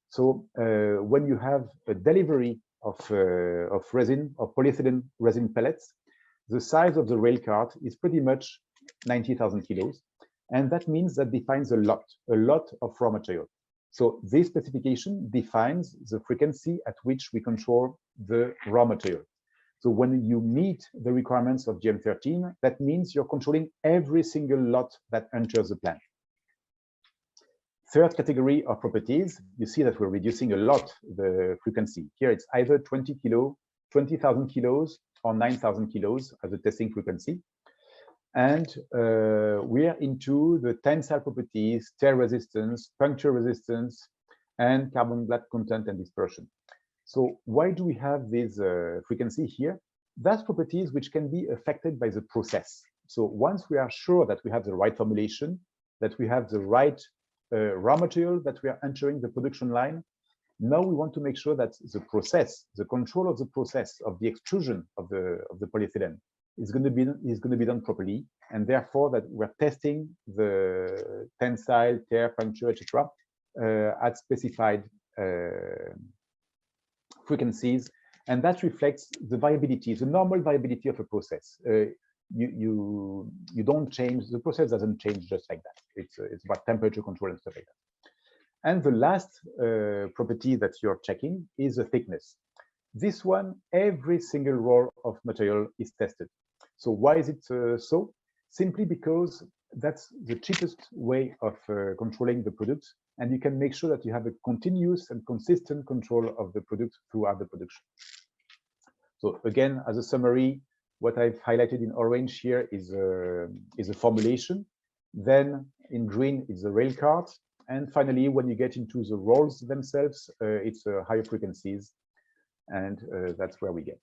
So when you have a delivery of resin, of polyethylene resin pellets, the size of the rail cart is pretty much 90,000 kilos, and that means that defines a lot of raw material. So this specification defines the frequency at which we control the raw material. So when you meet the requirements of GM13, that means you're controlling every single lot that enters the plant. Third category of properties, you see that we're reducing a lot the frequency. Here it's either 20,000 kilos or 9,000 kilos as a testing frequency. And we are into the tensile properties, tear resistance, puncture resistance, and carbon black content and dispersion. So why do we have this frequency here? That's properties which can be affected by the process. So once we are sure that we have the right formulation, that we have the right raw material that we are entering the production line, now we want to make sure that the process, the control of the process of the extrusion of the polyethylene is going to be done properly, and therefore that we're testing the tensile, tear, puncture, etc. At specified frequencies, and that reflects the viability, the normal viability of a process. You don't change, the process doesn't change just like that. It's about temperature control and stuff like that. And the last property that you're checking is the thickness. This one, every single roll of material is tested. So why is it so? Simply because that's the cheapest way of controlling the product, and you can make sure that you have a continuous and consistent control of the product throughout the production. So again, as a summary, what I've highlighted in orange here is a formulation. Then in green is the rail cart, and finally, when you get into the rolls themselves, it's higher frequencies, and that's where we get.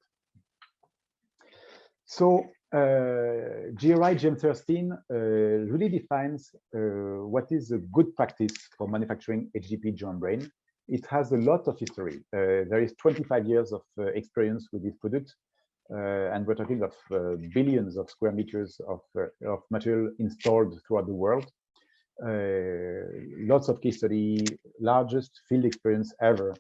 So GRI GM13 really defines what is a good practice for manufacturing HDP geomembrane. It has a lot of history. There is 25 years of experience with this product, and we're talking of billions of square meters of material installed throughout the world. Lots of case study, largest field experience ever.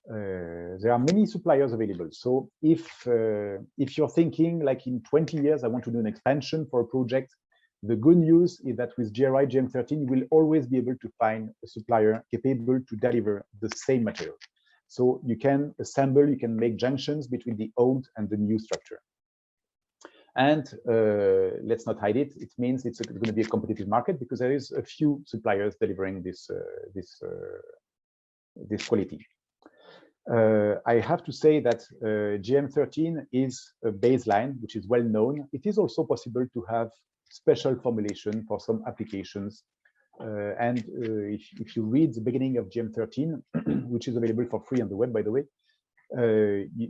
There are many suppliers available. So if you're thinking like in 20 years, I want to do an expansion for a project, the good news is that with GRI GM13, you will always be able to find a supplier capable to deliver the same material. So you can assemble, you can make junctions between the old and the new structure. And let's not hide it. It means it's going to be a competitive market because there is a few suppliers delivering this quality. I have to say that GM13 is a baseline, which is well known. It is also possible to have special formulation for some applications. If you read the beginning of GM13, which is available for free on the web, by the way,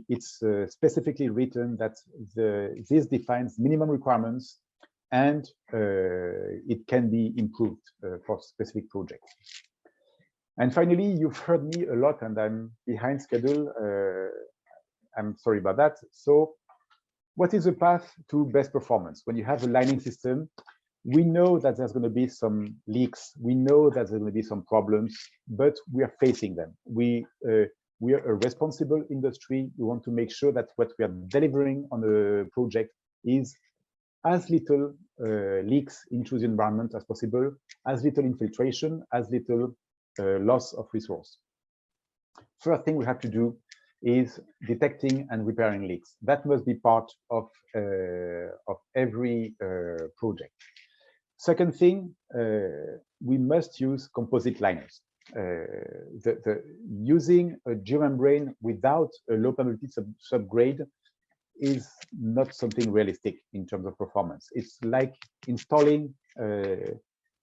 it's specifically written that this defines minimum requirements and it can be improved for specific projects. And finally, you've heard me a lot and I'm behind schedule. I'm sorry about that. So what is the path to best performance? When you have a lining system, we know that there's going to be some leaks. We know that there's going to be some problems, but we are facing them. We are a responsible industry. We want to make sure that what we are delivering on the project is as little leaks into the environment as possible, as little infiltration, as little loss of resource. First thing we have to do is detecting and repairing leaks. That must be part of every project. Second thing, we must use composite liners. Using a geomembrane without a low permeability subgrade is not something realistic in terms of performance. It's like installing,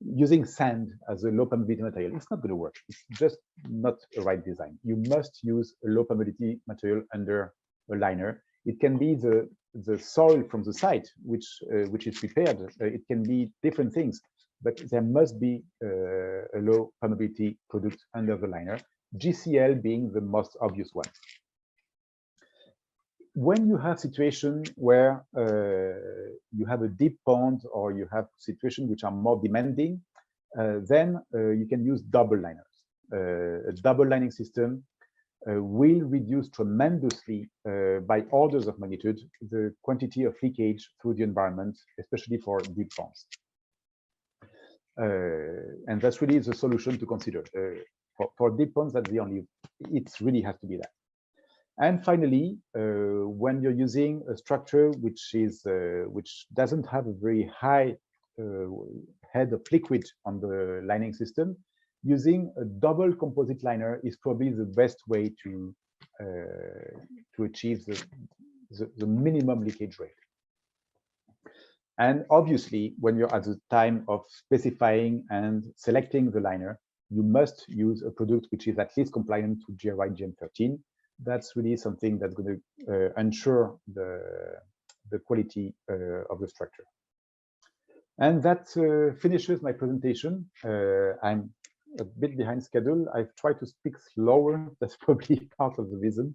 using sand as a low permeability material. It's not going to work. It's just not a right design. You must use a low permeability material under a liner. It can be the soil from the site, which is prepared. It can be different things, but there must be a low permeability product under the liner, GCL being the most obvious one. When you have situation where you have a deep pond or you have situations which are more demanding, then you can use double liners. A double lining system will reduce tremendously by orders of magnitude the quantity of leakage through the environment, especially for deep ponds. And that's really the solution to consider. For deep ponds, that's the only, it really has to be that. And finally, when you're using a structure which doesn't have a very high head of liquid on the lining system, using a double composite liner is probably the best way to achieve the minimum leakage rate. And obviously, when you're at the time of specifying and selecting the liner, you must use a product which is at least compliant to GRI GM13. That's really something that's going to ensure the quality of the structure. And that finishes my presentation. I'm a bit behind schedule. I've tried to speak slower. That's probably part of the reason.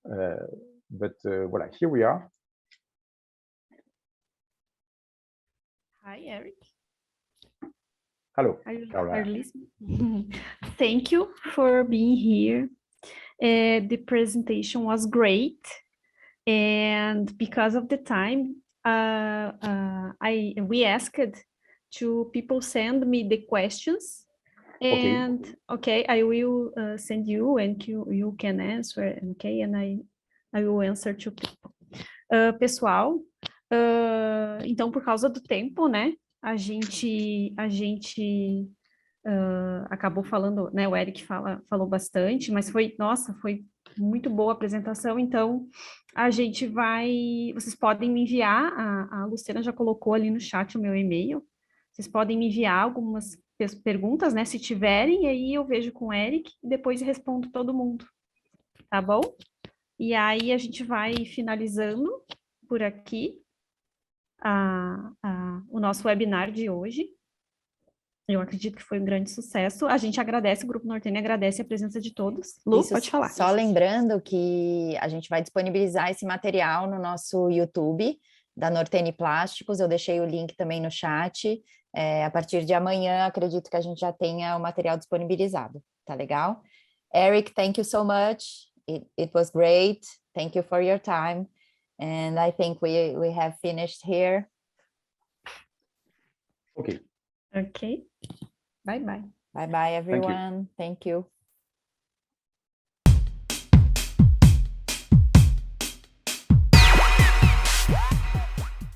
But voila, here we are. Hi, Eric. Hello. Are you listening? Thank you for being here. The presentation was great, and because of the time, we asked to people send me the questions, and okay, I will send you, and you can answer, okay, and I will answer to people. Pessoal, então por causa do tempo, né? A gente acabou falando, né? O Eric falou bastante, mas foi muito boa a apresentação. Então, vocês podem me enviar, a Luciana já colocou ali no chat o meu e-mail, vocês podem me enviar algumas perguntas, né? Se tiverem, e aí eu vejo com o Eric e depois respondo todo mundo, tá bom? E aí a gente vai finalizando por aqui o nosso webinar de hoje. Eu acredito que foi um grande sucesso. A gente agradece, o Grupo Nortene agradece a presença de todos. Lu, pode falar. Só lembrando que a gente vai disponibilizar esse material no nosso YouTube, da Nortene Plásticos. Eu deixei o link também no chat. A partir de amanhã, acredito que a gente já tenha o material disponibilizado. Tá legal? Eric, thank you so much. It was great. Thank you for your time. And I think we have finished here. Okay. Okay. Bye-bye. Bye-bye, everyone. Thank you.